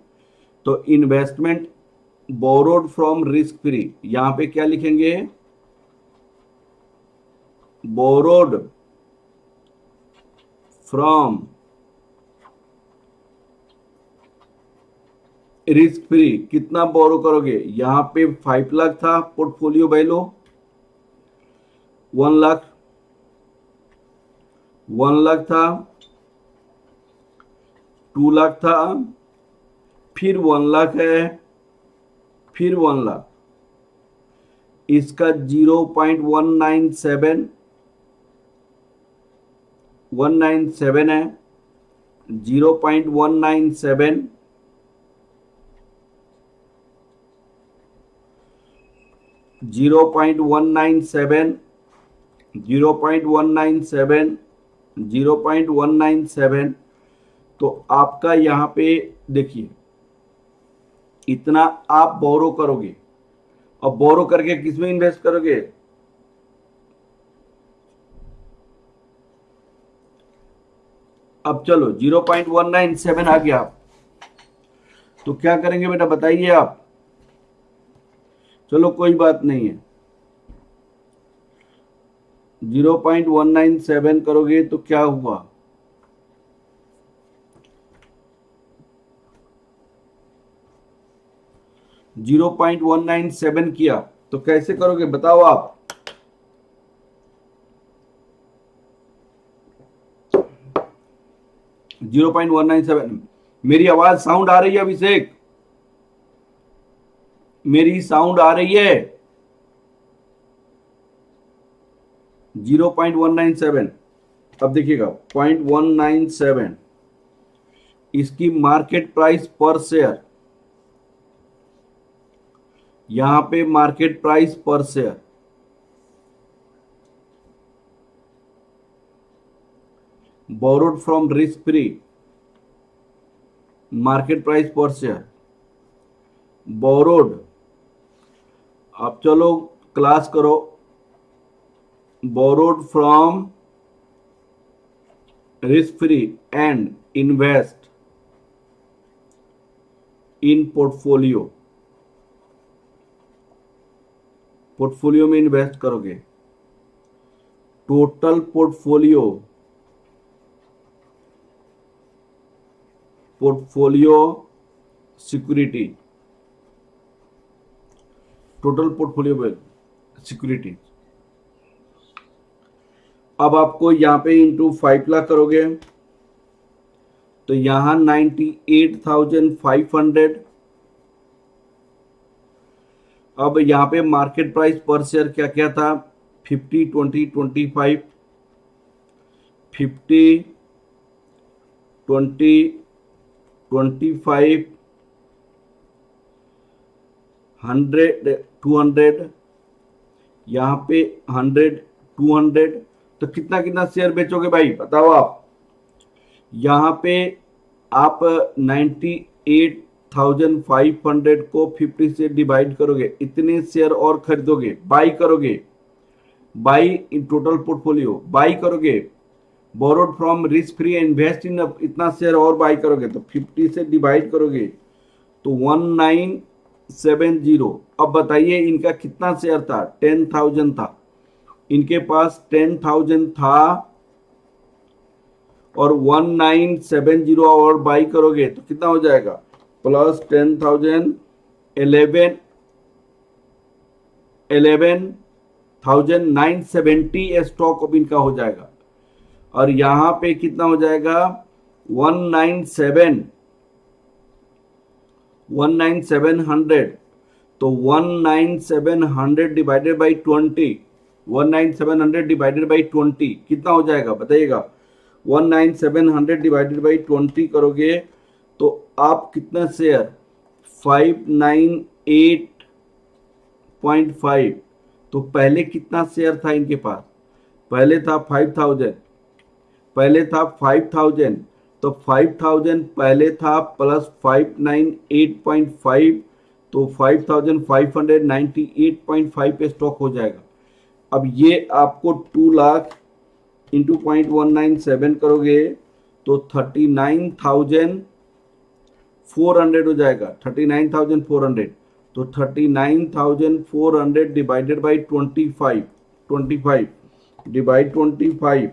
तो investment borrowed from risk free, यहां पे क्या लिखेंगे, बोरोड फ्रॉम रिस्क फ्री, कितना बोरो करोगे? यहां पे 5 लाख था पोर्टफोलियो वैल्यू, 1 लाख, 1 लाख था, 2 लाख था, फिर 1 लाख है, फिर 1 लाख, इसका 0.197 है, 0.197, 0.197, 0.197, 0.197। तो आपका यहाँ पे देखिए इतना आप बोरो करोगे और बोरो करके किसमें इन्वेस्ट करोगे? अब चलो 0.197 आ गया, तो क्या करेंगे बेटा बताइए आप? चलो कोई बात नहीं है, 0.197 करोगे तो क्या हुआ? जीरो 0.197 किया तो कैसे करोगे बताओ आप? जीरो 0.197। मेरी आवाज साउंड आ रही है अभिषेक? मेरी साउंड आ रही है? 0.197। अब देखिएगा 0.197 इसकी मार्केट प्राइस पर शेयर, यहां पे मार्केट प्राइस पर share, borrowed from risk free, market price पर शेयर, बोरोड। अब चलो क्लास करो, borrowed from risk free and invest in portfolio, portfolio में इन्वेस्ट करोगे। Total portfolio, portfolio security, total portfolio security. अब आपको यहां पे इंटू 5 लाख करोगे तो यहां 98,500। अब यहां पे मार्केट प्राइस पर शेयर क्या क्या था? 50, 20, 25, 50, 20, 25, 100, 200, यहां पे 100, 200। तो कितना कितना शेयर बेचोगे भाई बताओ आप? यहां पे आप 98,500 को 50 से डिवाइड करोगे, इतने शेयर और खरीदोगे, बाई करोगे, buy in total portfolio, buy करोगे, borrowed from risk free invest in, इतना शेयर और बाई करोगे तो 50 से डिवाइड करोगे तो 1970। अब बताइए इनका कितना शेयर था? 10,000 था, इनके पास 10,000 था और 1970 और बाई करोगे तो कितना हो जाएगा? प्लस 10,000, 11,970 स्टॉक अब इनका हो जाएगा। और यहां पे कितना हो जाएगा? 19700। तो 19700 डिवाइडेड बाई 20, 19700 डिवाइडेड बाई 20 कितना हो जाएगा बताइएगा? 19700 डिवाइडेड बाई 20 करोगे तो आप कितना शेयर? 598.5। तो पहले कितना शेयर था इनके पास? पहले था 5,000, पहले था 5,000। तो 5,000 पहले था प्लस 598.5 तो 5,598.5 पे स्टॉक हो जाएगा। अब ये आपको 2 लाख इंटू 0.197 करोगे तो 39,400 हो जाएगा। 39,400। तो 39,400 डिवाइडेड बाई 25, 25 डिवाइड 25।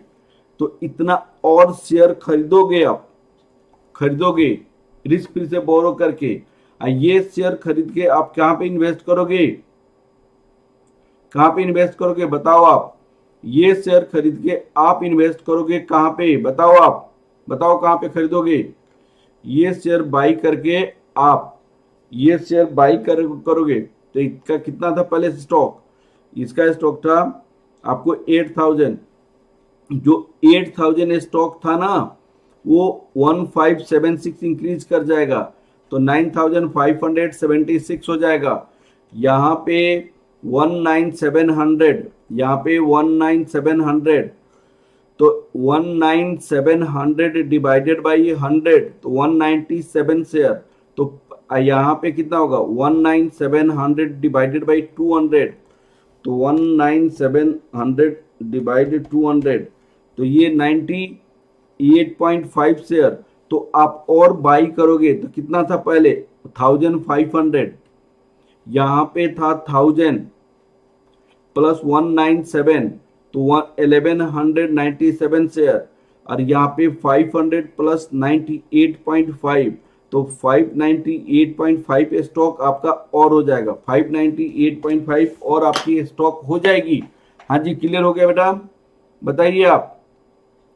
तो इतना और शेयर खरीदोगे, आप खरीदोगे रिस्क फ्री से बोरो करके। ये शेयर खरीद के आप कहां पे इन्वेस्ट करोगे? कहां पे इन्वेस्ट करोगे बताओ आप? ये शेयर खरीद के आप इन्वेस्ट करोगे कहां पे बताओ आप? बताओ कहां पे खरीदोगे? ये शेयर बाई करके आप ये शेयर बाई करोगे तो इसका कितना था पहले स्टॉक? इसका स्टॉक था आपको 8,000। जो 8,000 स्टॉक था ना वो 1576 इंक्रीज कर जाएगा तो 9,576 हो जाएगा। यहाँ पे 19700, यहाँ पे 19700, तो 19700 डिवाइडेड बाई 100, तो 197 शेयर, तो यहाँ पे कितना होगा 19700 डिवाइडेड बाई 200, तो 19700 डिवाइडेड 200, तो ये 98.5 शेयर। तो आप और बाई करोगे तो कितना था पहले 1500, यहाँ पे था 1000 प्लस 197, तो 1197 शेयर, और यहाँ पे 500 प्लस 98.5, तो 598.5 स्टॉक आपका और हो जाएगा, 598.5 और आपकी स्टॉक हो जाएगी। हाँ जी, क्लियर हो गया बेटा, बताइए आप,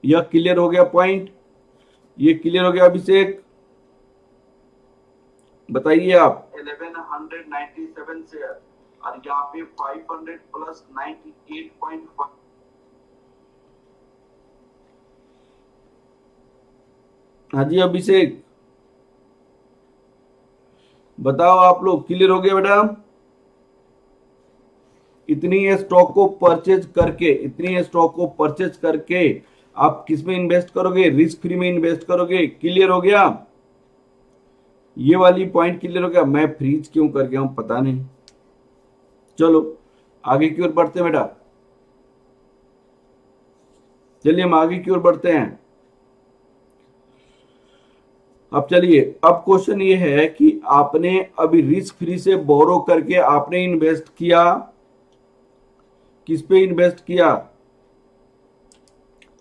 यह क्लियर हो गया पॉइंट, ये क्लियर हो गया अभिषेक, बताइए आप। 1197 शेयर और यहाँ पे 500 प्लस 98.5, हाँ जी अभिषेक बताओ आप लोग, क्लियर हो गया बेटा। इतनी स्टॉक को परचेज करके आप किस में इन्वेस्ट करोगे, रिस्क फ्री में इन्वेस्ट करोगे। क्लियर हो गया, ये वाली पॉइंट क्लियर हो गया। मैं फ्रीज क्यों कर गया हूं पता नहीं। चलो आगे की ओर बढ़ते हैं बेटा, चलिए हम आगे की ओर बढ़ते हैं। अब चलिए, अब क्वेश्चन ये है कि आपने अभी रिस्क फ्री से बोरो करके आपने इन्वेस्ट किया, किस पे इन्वेस्ट किया,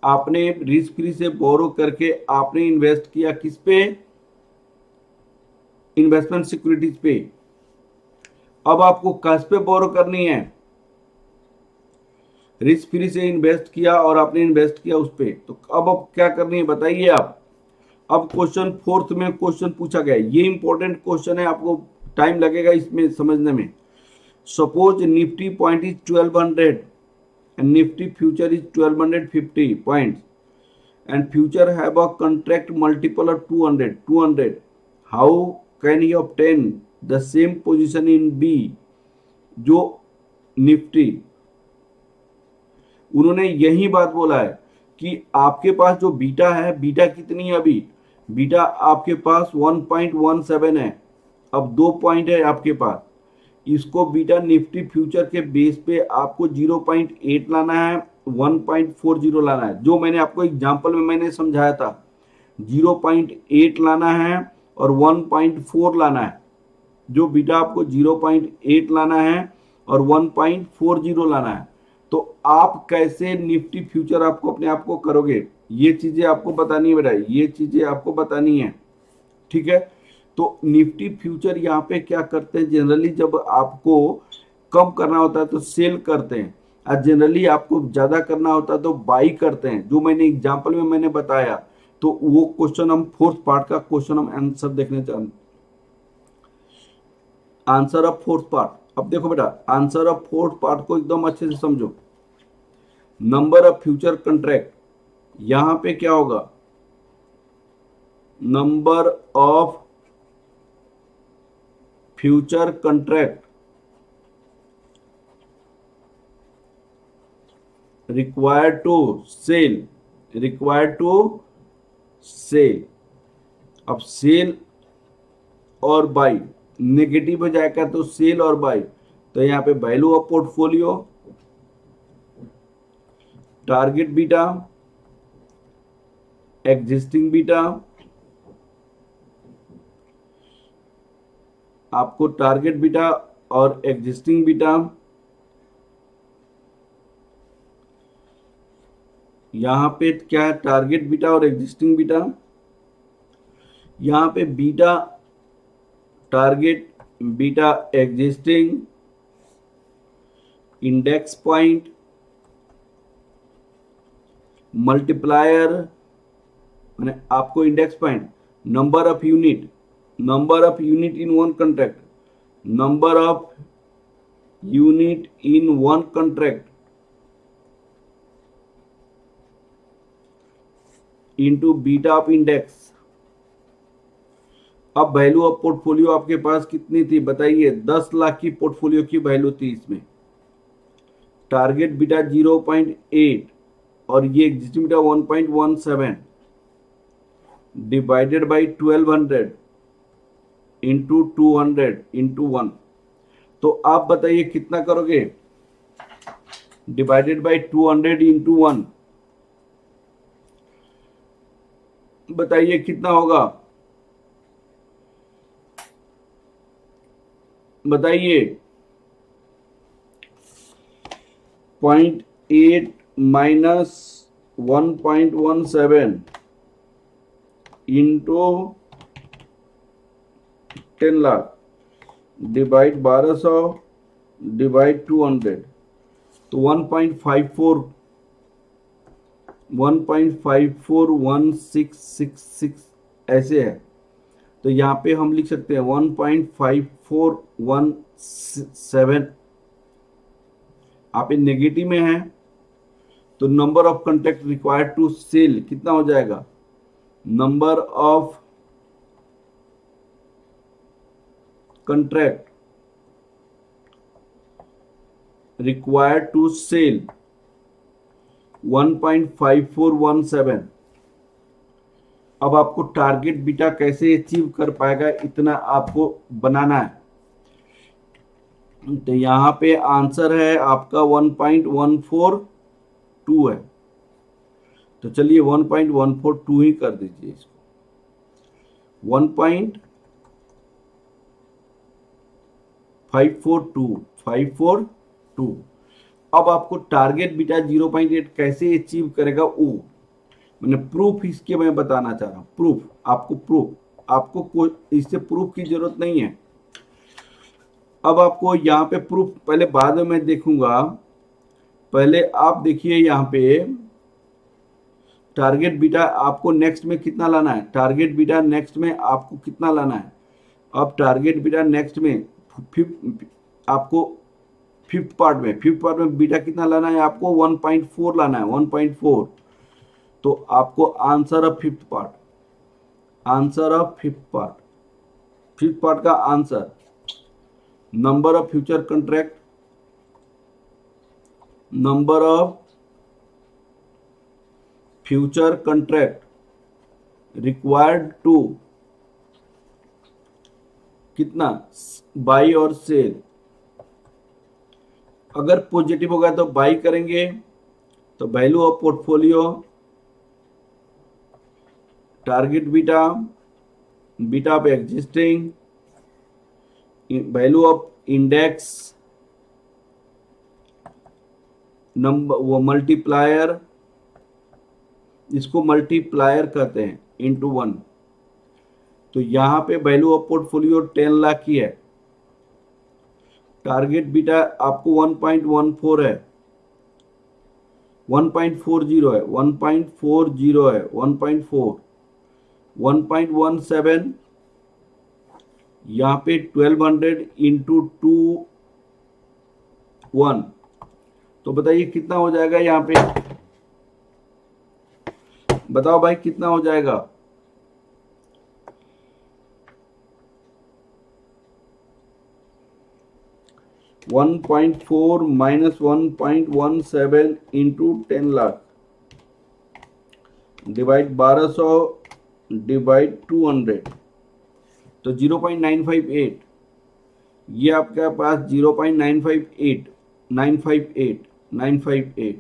आपने रिस्क फ्री से बोरो करके आपने इन्वेस्ट किया किस पे, इन्वेस्टमेंट सिक्योरिटीज पे। अब आपको किस पे बोरो करनी है, रिस्क फ्री से इन्वेस्ट किया और आपने इन्वेस्ट किया उस पे, तो अब क्या करनी है बताइए आप। अब क्वेश्चन फोर्थ में क्वेश्चन पूछा गया, ये इंपॉर्टेंट क्वेश्चन है, आपको टाइम लगेगा इसमें समझने में। Suppose Nifty point is 1200 and Nifty future is 1250 points and future have a contract multiple of 200. How can he obtain the same position in B जो निफ्टी। उन्होंने यही बात बोला है कि आपके पास जो बीटा है, बीटा कितनी है अभी, बीटा आपके पास 1.17 है, अब 2 पॉइंट है आपके पास, इसको बीटा निफ्टी फ्यूचर के बेस पे आपको 0.8 लाना है, 1.40 लाना है। जो मैंने आपको एग्जांपल में मैंने समझाया था, 0.8 लाना है और 1.4 लाना है। जो बीटा आपको 0.8 लाना है और 1.40 लाना है। तो आप कैसे निफ्टी फ्यूचर आपको अपने आप को करोगे, ये चीजें आपको बतानी है बेटा, ये चीजें आपको बतानी है, ठीक है। तो निफ्टी फ्यूचर यहाँ पे क्या करते हैं, जनरली जब आपको कम करना होता है तो सेल करते हैं, और जनरली आपको ज्यादा करना होता है तो बाई करते हैं, जो मैंने एग्जांपल में मैंने बताया। तो वो क्वेश्चन हम फोर्थ पार्ट का क्वेश्चन हम आंसर देखने चाहते, आंसर ऑफ फोर्थ पार्ट। अब देखो बेटा, आंसर ऑफ फोर्थ पार्ट को एकदम अच्छे से समझो। नंबर ऑफ फ्यूचर कंट्रैक्ट, यहां पे क्या होगा, number of future contract required to sell, अब सेल और बाई नेगेटिव हो जाएगा, तो सेल और बाई, तो यहां पे value of portfolio, target beta, existing beta, आपको टारगेट बीटा और एग्जिस्टिंग बीटा, यहां पे क्या है, टारगेट बीटा और एग्जिस्टिंग बीटा, यहां पे beta target, beta existing, index point, multiplier मैंने आपको index point, number of unit in one contract, number of unit in one contract into beta of index। अब वैल्यू ऑफ पोर्टफोलियो आपके पास कितनी थी बताइए, 10 लाख की पोर्टफोलियो की वैल्यू थी इसमें, टारगेट बीटा 0.8 और ये existing beta 1.17 divided by 1200 into 200 into 1, तो आप बताइए कितना करोगे? डिवाइडेड बाई 200 इंटू 1, बताइए कितना होगा? बताइए। 0.8 minus 1.17 into 10 lakh divide 1200 divide 200, तो 1.541666 ऐसे है। तो यहाँ पे हम लिख सकते हैं 1.5417। आप ये नेगेटिव में हैं तो number of contract required to sell कितना हो जाएगा? Number of contract required to sell 1.5417। अब आपको टारगेट बीटा कैसे अचीव कर पाएगा, इतना आपको बनाना है। तो यहां पे आंसर है आपका 1.142 है। तो चलिए 1.142 ही कर दीजिए इसको। 1.542। अब आपको टारगेट बीटा 0.8 कैसे अचीव करेगा वो मैंने प्रूफ इसके मैं बताना चाह रहा हूं। प्रूफ आपको कोई इससे प्रूफ की जरूरत नहीं है। अब आपको यहाँ पे प्रूफ पहले बाद में मैं देखूंगा, पहले आप देखिए यहाँ पे टारगेट बीटा आपको नेक्स्ट में कितना लाना है। टारगेट बीटा नेक्स्ट में आपको कितना लाना है? अब टारगेट बीटा नेक्स्ट में आपको फिफ्थ पार्ट में बीटा कितना लाना है? आपको 1.4 लाना है, 1.4। तो आपको आंसर ऑफ फिफ्थ पार्ट का answer number of future contract, required to कितना? बाई और सेल। अगर पॉजिटिव होगा तो बाई करेंगे, तो value of portfolio, target beta of existing, value of index, number वो मल्टीप्लायर, इसको मल्टीप्लायर कहते हैं, इंटू 1। तो यहां पे वैल्यू ऑफ पोर्टफोलियो 10 लाख की है। टारगेट बीटा आपको 1.14 है, 1.40 है, 1.40 है, 1.4, 1.17 यहाँ पे 1200 इंटू 1, तो बताइए कितना हो जाएगा? यहाँ पे बताओ भाई कितना हो जाएगा? $1.4 minus 1.17 into 10 lakh divide 1200 divide 200, तो 0.958। ये आपके पास 0.958।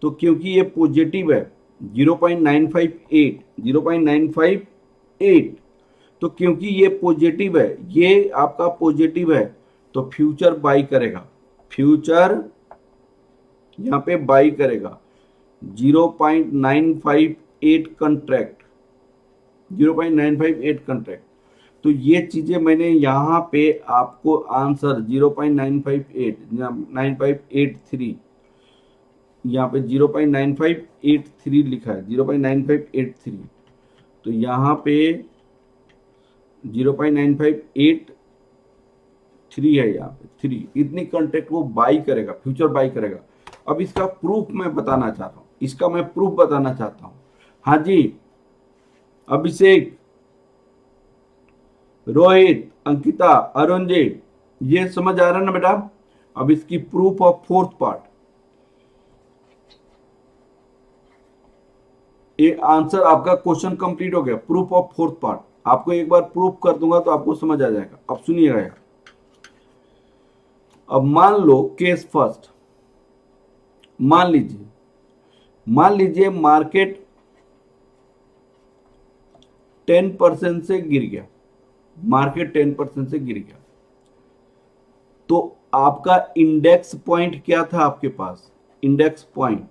तो क्योंकि ये पॉजिटिव है 0.958, तो क्योंकि ये पॉजिटिव है, ये आपका पॉजिटिव है, तो फ्यूचर बाई करेगा, यहाँ पे बाई करेगा 0.958 कॉन्ट्रैक्ट, 0.958 कॉन्ट्रैक्ट। तो ये चीजें मैंने यहाँ पे आपको आंसर 0.958 यहाँ पे 0.9583 लिखा है, 0.9583। तो यहाँ पे 0.9583 है, यहाँ पे 3। इतनी कॉन्ट्रैक्ट वो बाई करेगा, फ्यूचर बाई करेगा। अब इसका प्रूफ मैं बताना चाहता हूँ, हाँ जी अभिषेक, रोहित, अंकिता, अरुण जी, ये समझ आ रहा है ना बेटा? अब इसकी प्रूफ ऑफ फोर्थ पार्ट, ये आंसर आपका क्वेश्चन कंप्लीट हो गया। प्रूफ ऑफ फोर्थ पार्ट आपको एक बार प्रूफ कर दूंगा तो आपको समझ आ जाएगा। अब सुनिएगा, अब मान लो केस फर्स्ट, मान लीजिए मार्केट 10% से गिर गया, मार्केट 10% से गिर गया, तो आपका इंडेक्स पॉइंट क्या था आपके पास? इंडेक्स पॉइंट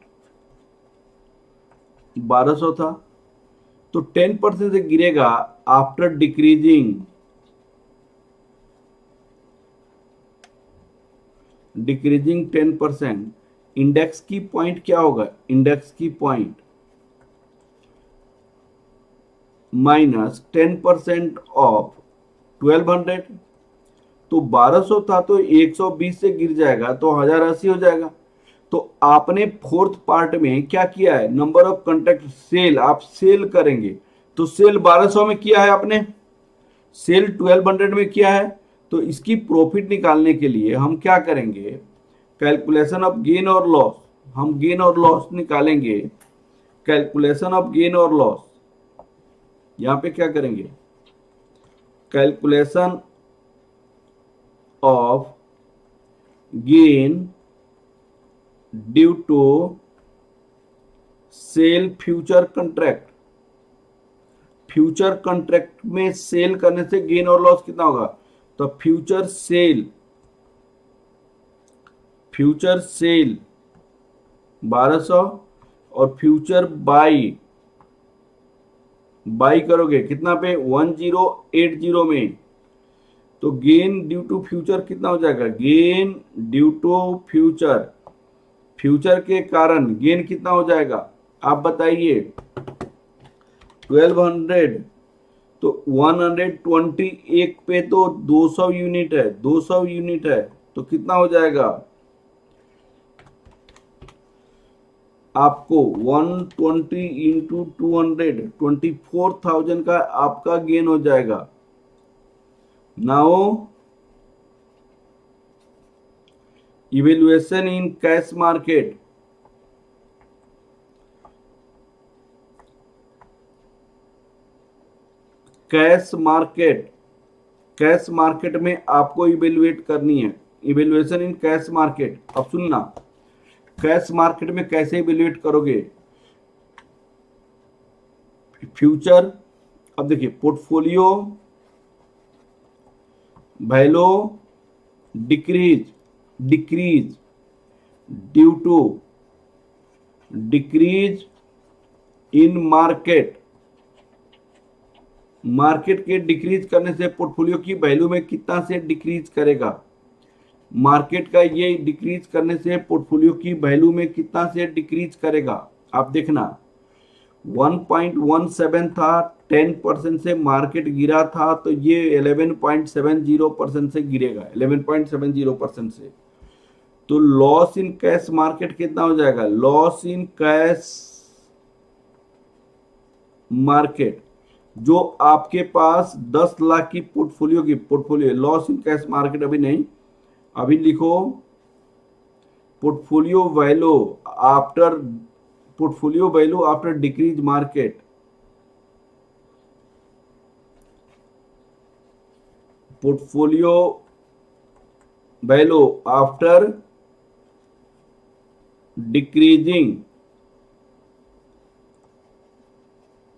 1200 था। तो 10% से गिरेगा आफ्टर डिक्रीजिंग 10%। इंडेक्स की पॉइंट क्या होगा? इंडेक्स की पॉइंट माइनस 10% ऑफ 1200। तो 1200 था तो 120 से गिर जाएगा तो 1080 हो जाएगा। तो आपने फोर्थ पार्ट में क्या किया है? नंबर ऑफ कॉन्ट्रैक्ट सेल, आप सेल करेंगे तो सेल 1200 में किया है आपने, सेल 1200 में किया है। तो इसकी प्रॉफिट निकालने के लिए हम क्या करेंगे? कैलकुलेशन ऑफ गेन और लॉस, हम गेन और लॉस निकालेंगे। कैलकुलेशन ऑफ गेन और लॉस, यहां पे क्या करेंगे? Calculation of gain due to sell future contract. Future contract में सेल करने से गेन और लॉस कितना होगा? तो फ्यूचर सेल 1200 और फ्यूचर बाई करोगे कितना पे? 1080 में। तो गेन ड्यू टू फ्यूचर कितना हो जाएगा? गेन ड्यू टू फ्यूचर के कारण गेन कितना हो जाएगा आप बताइए? 1200 तो 121 पे तो 200 यूनिट है, 200 यूनिट है तो कितना हो जाएगा आपको? 120 इंटू 200 24,000 का आपका गेन हो जाएगा। नाउ इवेल्युएशन इन कैश मार्केट, कैश मार्केट में आपको इवेल्युएट करनी है। इवेल्युएशन इन कैश मार्केट, अब सुनना, कैश मार्केट में कैसे इवेल्युएट करोगे? फ्यूचर, अब देखिए portfolio value decrease due to decrease in market के डिक्रीज करने से पोर्टफोलियो की वैल्यू में कितना से डिक्रीज करेगा? मार्केट का ये डिक्रीज करने से पोर्टफोलियो की वैल्यू में कितना से डिक्रीज करेगा? आप देखना 1.17 था, 10% से मार्केट गिरा था तो ये 11.70% से गिरेगा, 11.70% से। तो लॉस इन कैश मार्केट कितना हो जाएगा? लॉस इन कैश मार्केट जो आपके पास 10 लाख की portfolio loss in cash market अभी नहीं, अभी लिखो portfolio value after decrease market. Portfolio value after decreasing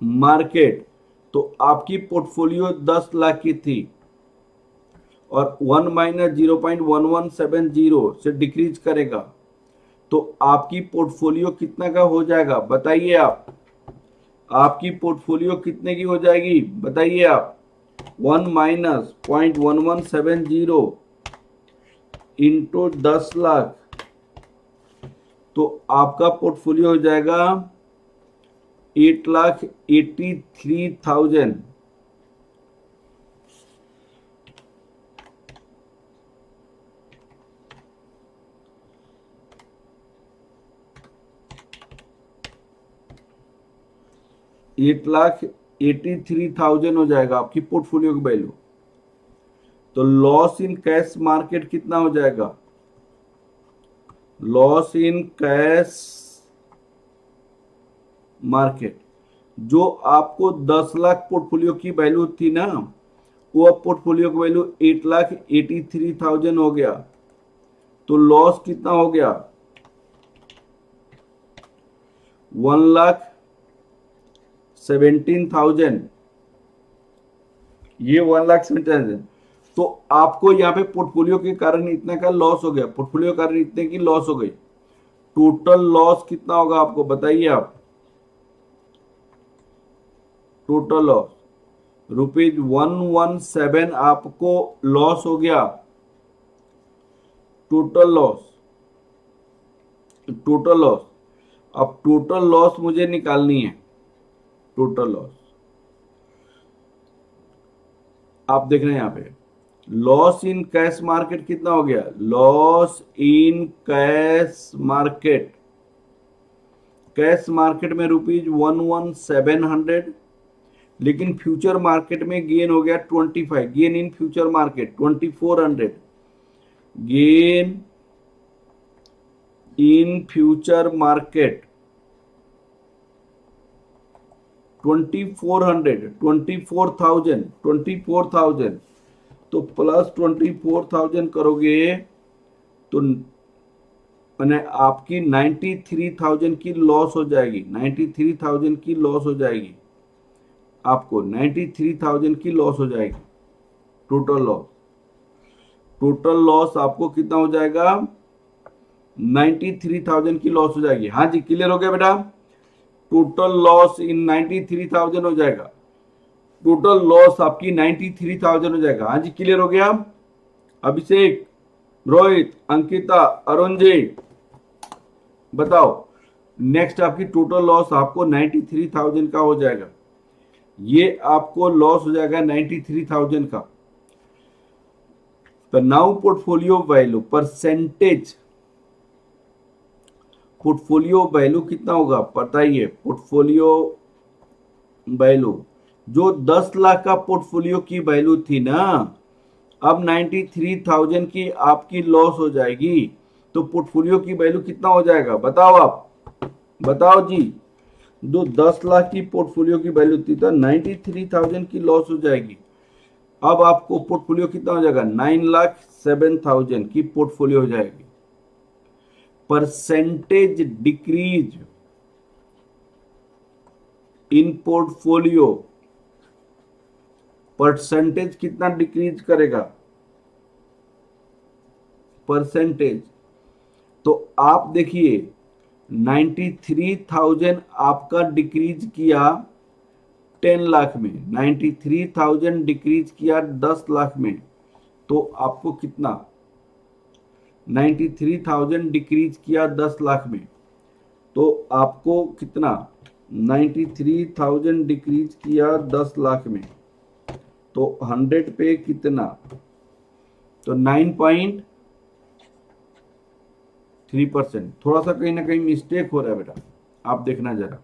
market. तो आपकी पोर्टफोलियो 10 लाख की थी और 1 माइनस 0.1170 से डिक्रीज करेगा तो आपकी पोर्टफोलियो कितना का हो जाएगा बताइए आप? आपकी पोर्टफोलियो कितने की हो जाएगी बताइए आप? 1 माइनस 0.1170 इंटू 10 लाख, तो आपका पोर्टफोलियो हो जाएगा 8,83,000। $8,83,000 हो जाएगा आपकी पोर्टफोलियो की वैल्यू। तो लॉस इन कैश मार्केट कितना हो जाएगा? लॉस इन कैश मार्केट जो आपको 10 लाख पोर्टफोलियो की वैल्यू थी ना, वो अब पोर्टफोलियो की वैल्यू 8,83,000 हो गया। तो लॉस कितना हो गया? 1,17,000। ये 1,17,000। तो आपको यहाँ पे पोर्टफोलियो के कारण इतना का लॉस हो गया, पोर्टफोलियो के कारण इतने की लॉस हो गई। टोटल लॉस कितना होगा आपको बताइए आप? टोटल लॉस ₹117 आपको लॉस हो गया। Total loss, total loss. अब टोटल लॉस मुझे निकालनी है। टोटल लॉस आप देख रहे हैं यहाँ पे, लॉस इन कैश मार्केट कितना हो गया? Loss in cash market, cash market में ₹11,700, लेकिन फ्यूचर मार्केट में गेन हो गया 25। Gain in future market 2,400। Gain in future market 2,400, 24,000। तो प्लस 24,000 करोगे तो मैंने आपकी 93,000 की लॉस हो जाएगी। 93,000 की लॉस हो जाएगी, आपको 93,000 की लॉस हो जाएगी। टोटल लॉस, टोटल लॉस आपको कितना हो जाएगा? 93,000 की लॉस हो जाएगी। हाँ जी, क्लियर हो गया बेटा? टोटल लॉस इन 93,000 हो जाएगा। टोटल लॉस आपकी 93,000 हो जाएगा। हाँ जी, क्लियर हो गया? अभिषेक, रोहित, अंकिता, अरुण जी बताओ। नेक्स्ट आपकी टोटल लॉस आपको 93,000 का हो जाएगा। ये आपको लॉस हो जाएगा 93,000 का। तो now portfolio value percentage, portfolio value कितना होगा बताइए? पोर्टफोलियो वैल्यू जो 10 लाख का पोर्टफोलियो की वैल्यू थी ना, अब 93,000 की आपकी लॉस हो जाएगी। तो पोर्टफोलियो की वैल्यू कितना हो जाएगा बताओ आप? बताओ जी। जो 10 लाख की पोर्टफोलियो की वैल्यू थी तो 93,000 की लॉस हो जाएगी। अब आपको पोर्टफोलियो कितना हो जाएगा? 9,07,000 की पोर्टफोलियो हो जाएगी। Percentage decrease in portfolio, percentage कितना डिक्रीज करेगा? परसेंटेज तो आप देखिए 93,000 आपका डिक्रीज किया 10 लाख में, 93,000 डिक्रीज किया 10 लाख में, तो आपको कितना? 93,000 डिक्रीज किया 10 लाख में, तो आपको कितना? 93,000 डिक्रीज किया 10 लाख में, तो 100 पे कितना? तो 9.3%। थोड़ा सा कहीं ना कहीं मिस्टेक हो रहा है बेटा, आप देखना जरा।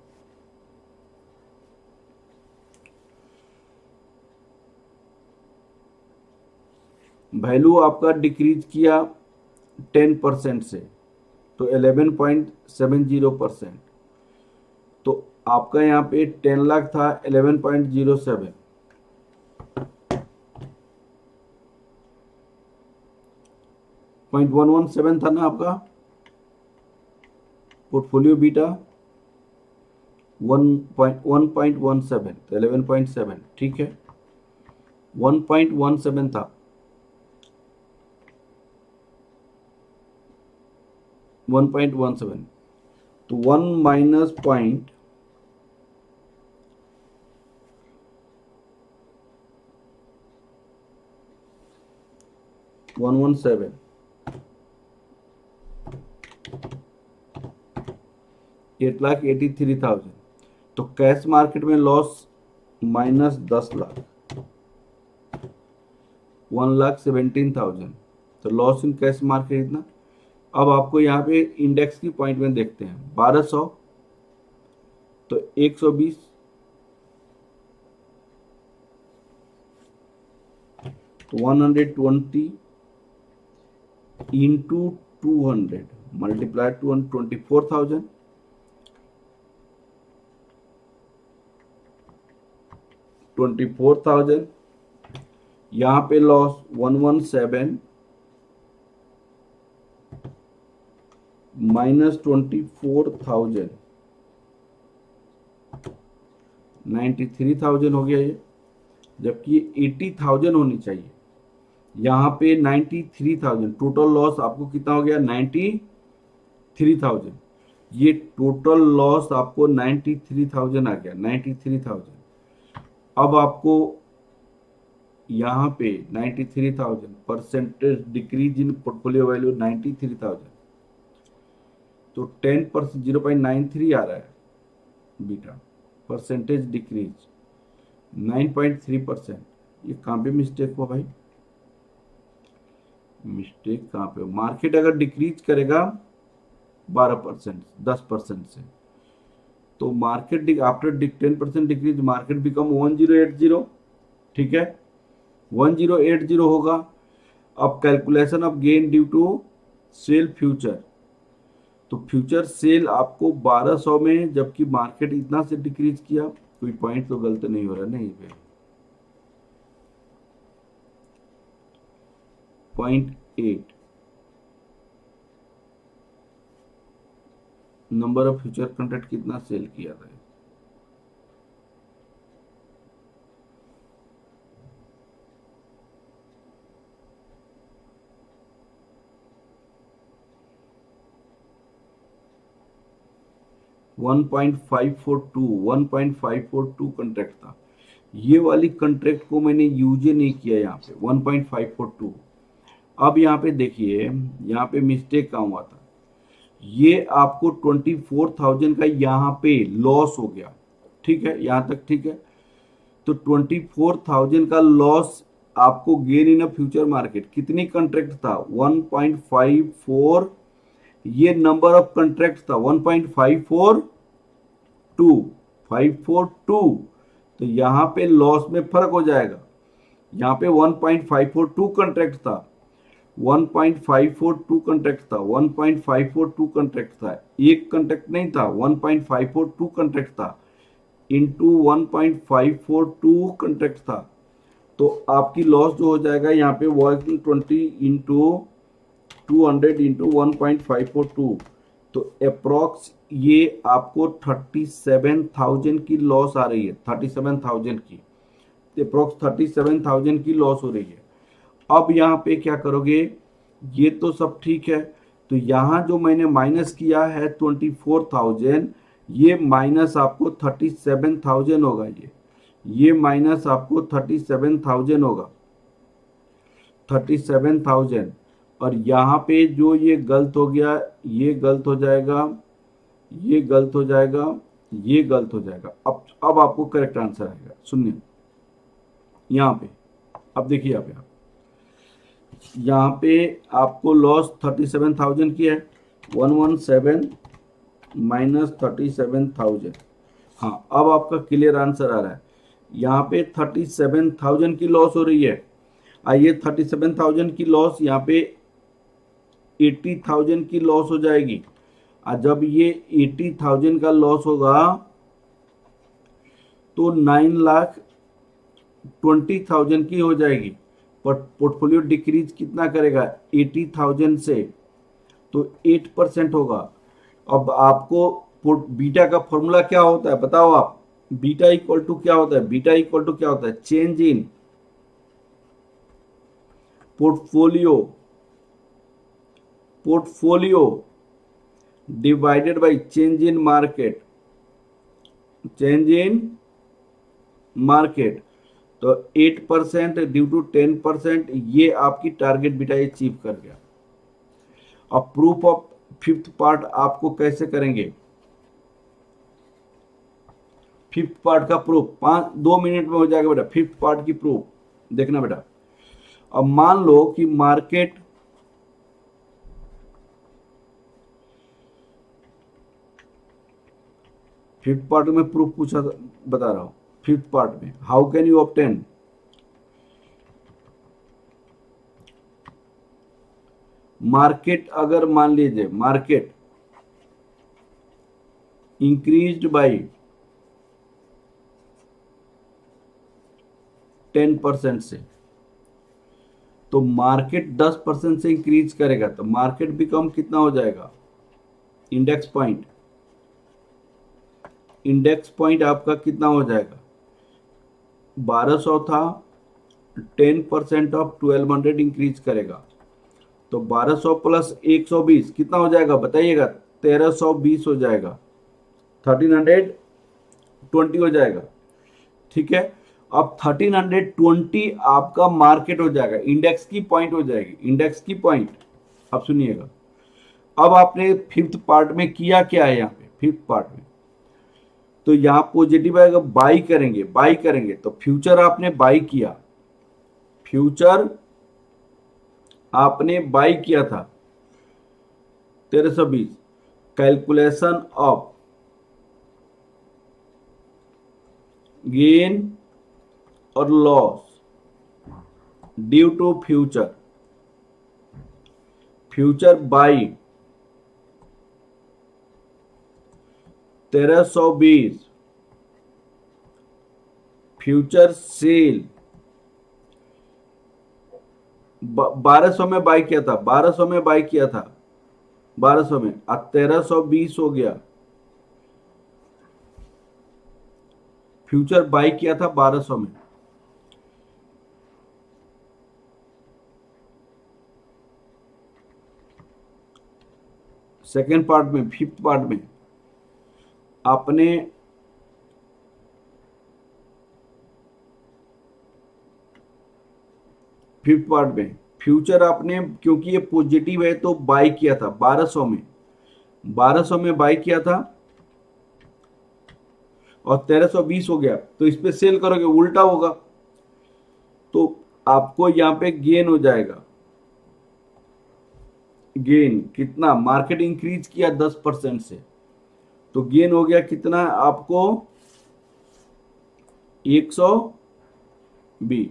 वैल्यू आपका डिक्रीज किया 10% से, तो 11.70%। तो आपका यहाँ पे 10 लाख था, 11.07, 0.117 था ना आपका पोर्टफोलियो बीटा, 1.17, तो 11.7 ठीक है, 1.17 था, 1.17। तो 1 माइनस 0.117, 8,83,000। तो कैश मार्केट में लॉस माइनस 10 लाख, 1,17,000। तो लॉस इन कैश मार्केट इतना। अब आपको यहाँ पे इंडेक्स की पॉइंट में देखते हैं, 1200, तो 120, तो 120 इंटू 200 मल्टीप्लाई 24,000, 24,000, यहाँ पे लॉस 117 माइनस 24,000 93,000 हो गया ये, जबकि ये 80,000 होनी चाहिए। यहाँ पे 93,000, टोटल लॉस आपको कितना हो गया 93,000। ये टोटल लॉस आपको 93,000 आ गया, 93,000। अब आपको यहाँ पे 93,000 percentage decrease in portfolio value 93,000, तो 10% 0.93 आ रहा है बीटा, परसेंटेज डिक्रीज 9.3%। ये कहाँ पे मिस्टेक हुआ भाई, मिस्टेक कहाँ पे? मार्केट अगर डिक्रीज करेगा 12%, 10% से, तो market after 10% decrease market become 1080, ठीक है, 1080 होगा। अब calculation of gain due to sell future, तो फ्यूचर सेल आपको 1200 में, जबकि मार्केट इतना से डिक्रीज किया, कोई पॉइंट तो गलत नहीं हो रहा नहीं पे। 0.8 नंबर ऑफ फ्यूचर कॉन्ट्रैक्ट कितना सेल किया था? वन 1.542 कॉन्ट्रैक्ट था। ये वाली कॉन्ट्रैक्ट को मैंने यूज नहीं किया यहाँ पे 1.542। अब यहाँ पे देखिए, यहाँ पे मिस्टेक कहाँ हुआ था, ये आपको 24,000 का यहाँ पे लॉस हो गया, ठीक है, यहाँ तक ठीक है। तो 24,000 का लॉस आपको gain in a future market, कितनी कॉन्ट्रैक्ट था 1.54, ये नंबर ऑफ कॉन्ट्रैक्ट था 1.542, तो यहाँ पे लॉस में फर्क हो जाएगा। यहाँ पे 1.542 कॉन्ट्रैक्ट था, 1.542 कॉन्ट्रैक्ट था, 1.542 कॉन्ट्रैक्ट था, एक कॉन्ट्रैक्ट नहीं था, 1.542 कॉन्ट्रैक्ट था इंटू 1.542 कॉन्ट्रैक्ट था, तो आपकी लॉस जो हो जाएगा यहाँ पे 120 इंटू 200 इंटू 1.542, तो अप्रोक्स ये आपको 37,000 की लॉस आ रही है, 37,000 की, अप्रोक्स 37,000 की लॉस हो रही है। अब यहाँ पे क्या करोगे, ये तो सब ठीक है, तो यहाँ जो मैंने माइनस किया है 24,000, ये माइनस आपको 37,000 होगा, ये माइनस आपको 37,000 होगा, 37,000। और यहाँ पे जो ये गलत हो गया, ये गलत हो जाएगा, ये गलत हो जाएगा, ये गलत हो जाएगा। अब आपको करेक्ट आंसर आएगा, सुनिए यहाँ पे, अब देखिए यहाँ पे आपको लॉस 37,000 की है, 117 माइनस 37,000। हाँ, अब आपका क्लियर आंसर आ रहा है। यहाँ पे 37,000 की लॉस हो रही है, आइए 37,000 की लॉस यहाँ पे 80,000 की लॉस हो जाएगी। और जब ये 80,000 का लॉस होगा तो 9,20,000 की हो जाएगी, पर पोर्टफोलियो डिक्रीज कितना करेगा 80,000 से, तो 8% होगा। अब आपको बीटा का फॉर्मूला क्या होता है बताओ आप, बीटा इक्वल टू क्या होता है, बीटा इक्वल टू क्या होता है, change in portfolio divided by change in market, तो 8% ड्यू टू 10%, ये आपकी टारगेट बीटा अचीव कर गया। अब प्रूफ ऑफ फिफ्थ पार्ट आपको कैसे करेंगे, फिफ्थ पार्ट का प्रूफ 2 मिनट में हो जाएगा बेटा। फिफ्थ पार्ट की प्रूफ देखना बेटा। अब मान लो कि मार्केट फिफ्थ पार्ट में प्रूफ पूछा, बता रहा हूं। फिफ्थ पार्ट में how can you obtain, market अगर मान लीजिए मार्केट इंक्रीज्ड बाय 10% से, तो मार्केट 10% से इंक्रीज करेगा तो मार्केट बिकम कितना हो जाएगा, इंडेक्स पॉइंट। इंडेक्स पॉइंट आपका कितना हो जाएगा, 1200 था, 10% ऑफ 1200 इंक्रीज करेगा, तो 1200 प्लस 120 कितना हो जाएगा बताइएगा, 1320 हो जाएगा, 1320 हो जाएगा। ठीक है, अब 1320 आपका मार्केट हो जाएगा, इंडेक्स की पॉइंट हो जाएगी, इंडेक्स की पॉइंट। अब सुनिएगा, अब आपने फिफ्थ पार्ट में किया क्या है, यहाँ पे फिफ्थ पार्ट में तो यहाँ पॉजिटिव है, बाई करेंगे तो फ्यूचर आपने बाई किया, फ्यूचर आपने बाई किया था 1320, कैलकुलेशन ऑफ गेन और loss due to future, future buy 1320, future sell 1200 में बाई किया था, 1200 में बाई किया था, 1200 में, अब 1320 हो गया, फ्यूचर बाई किया था 1200 में। सेकेंड पार्ट में, फिफ्थ पार्ट में आपने फिफ्थ पार्ट में फ्यूचर आपने, क्योंकि ये पॉजिटिव है तो बाई किया था 1200 में, 1200 में बाई किया था और 1320 हो गया, तो इस पे सेल करोगे उल्टा होगा, तो आपको यहां पे गेन हो जाएगा। गेन कितना, मार्केट इंक्रीज किया 10% से, तो गेन हो गया कितना आपको 120,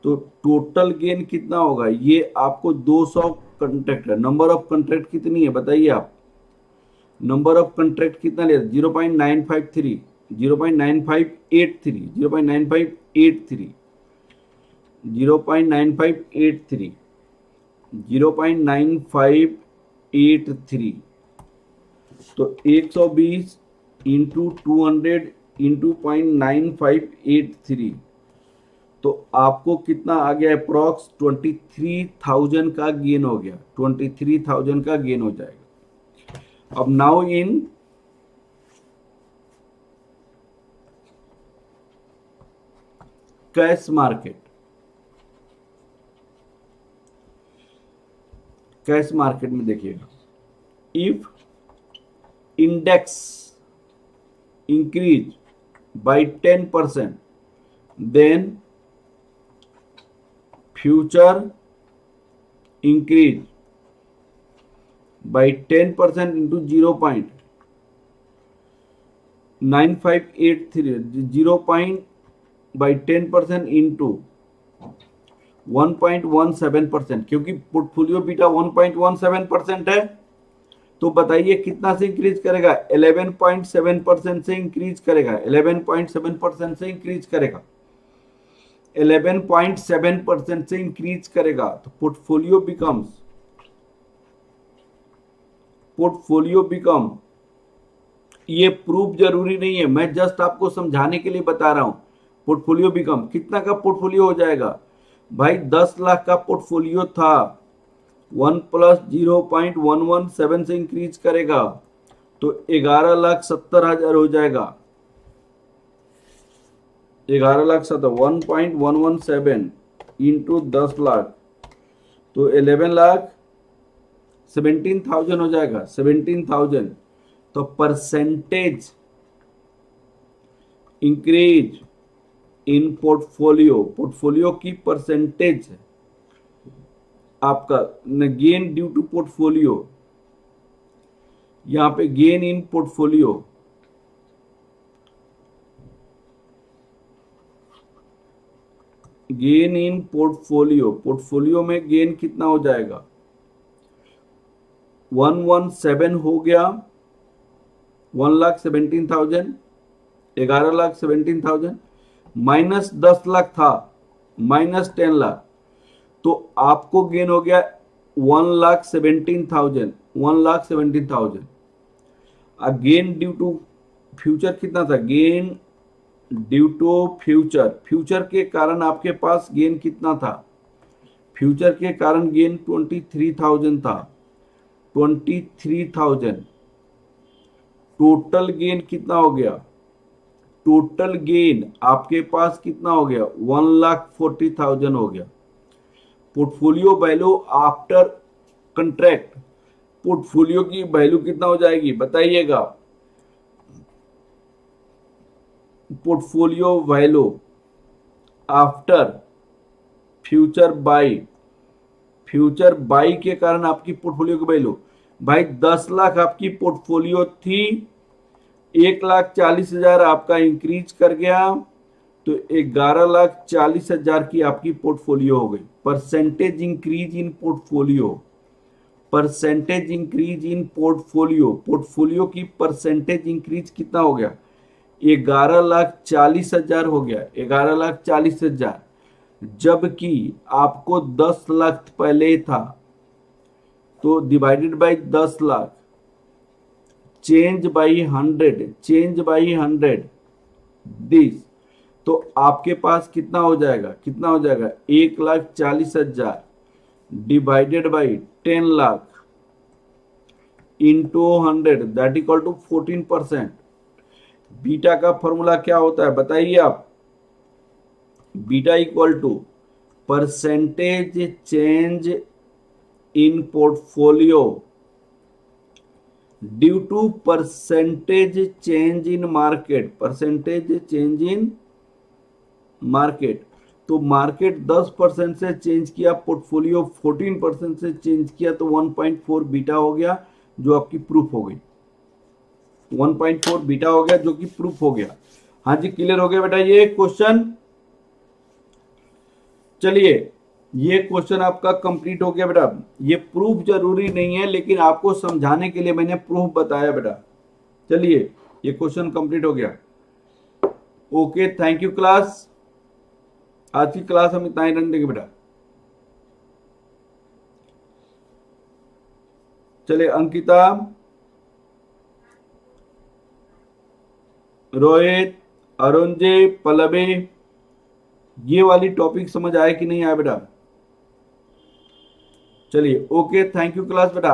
तो टोटल गेन कितना होगा, ये आपको 200 कंट्रैक्ट है। नंबर ऑफ कंट्रैक्ट कितनी है बताइए आप, नंबर ऑफ कंट्रैक्ट कितना लिया, 0.953, 0.9583, 0.9583, 0.9583, 0.9583, तो 120 इंटू 200 इंटू 0.9583, तो आपको कितना आ गया, अप्रॉक्स 23,000 का गेन हो गया, 23,000 का गेन हो जाएगा। अब now in cash market, cash market में देखिएगा, if index increase by 10%, then future increase by 10% into 0.9583, 0. By 10% into 1.17%, क्योंकि पोर्टफोलियो बीटा 1.17% है, तो बताइए कितना से इंक्रीज करेगा, 11.7% से इंक्रीज करेगा, 11.7% से इंक्रीज करेगा, 11.7% से इंक्रीज करेगा, तो पोर्टफोलियो बिकम, ये प्रूफ जरूरी नहीं है, मैं जस्ट आपको समझाने के लिए बता रहा हूं। पोर्टफोलियो बिकम कितना का पोर्टफोलियो हो जाएगा भाई, 10 लाख का पोर्टफोलियो था, 1 प्लस 0.117 से इंक्रीज करेगा तो 11,70,000 हो जाएगा, 11,70,000, 1.117 इंटू 10 लाख तो 17,000 हो जाएगा, 17,000, तो परसेंटेज इंक्रीज इन पोर्टफोलियो की परसेंटेज आपका गेन ड्यू टू पोर्टफोलियो, यहां पे gain in portfolio, gain in portfolio में गेन कितना हो जाएगा, 117 हो गया, 1,17,000, 11,17,000 माइनस 10 लाख था, -10 लाख, तो आपको गेन हो गया 1,17,000, 1,17,000। गेन ड्यू टू फ्यूचर कितना था? Gain due to future, future के कारण आपके पास गेन कितना था? फ्यूचर के कारण गेन 23,000 था, 23,000। टोटल गेन कितना हो गया? टोटल गेन आपके पास कितना हो गया? 1,40,000 हो गया। Portfolio value after contract, portfolio की वैल्यू कितना हो जाएगी बताइएगा? Portfolio value after future by, future by के कारण आपकी पोर्टफोलियो की वैल्यू, भाई 10 लाख आपकी पोर्टफोलियो थी, 1,40,000 आपका इंक्रीज कर गया, तो 11,40,000 की आपकी पोर्टफोलियो हो गई। Percentage increase in portfolio, percentage increase in portfolio, portfolio की परसेंटेज इंक्रीज कितना हो गया? 11,40,000 हो गया, 11,40,000, जबकि आपको 10 लाख पहले था, तो divided by 10 lakh, change by 100, change by 100 this, तो आपके पास कितना हो जाएगा? कितना हो जाएगा? 1,40,000 divided by 10 lakh into 100, that equal to 14%। Beta का फॉर्मूला क्या होता है बताइए आप? Beta equal to percentage change in portfolio due to percentage change in market, percentage change in market. तो मार्केट 10% से चेंज किया, पोर्टफोलियो 14% से चेंज किया, तो 1.4 बीटा हो गया, जो आपकी प्रूफ हो गई। 1.4 बीटा हो गया, जो कि प्रूफ हो गया। हाँ जी, क्लियर हो गया बेटा ये क्वेश्चन? चलिए, ये क्वेश्चन आपका कंप्लीट हो गया बेटा। ये प्रूफ जरूरी नहीं है, लेकिन आपको समझाने के लिए मैंने प्रूफ बताया बेटा। चलिए, ये क्वेश्चन कंप्लीट हो गया। Okay, thank you class. आज की क्लास हम इतना ही रन देंगे बेटा। चलिए, अंकिता, रोहित, अरुण जी, पल्लवी, ये वाली टॉपिक समझ आए कि नहीं आया बेटा? चलिए, ओके, थैंक यू क्लास बेटा।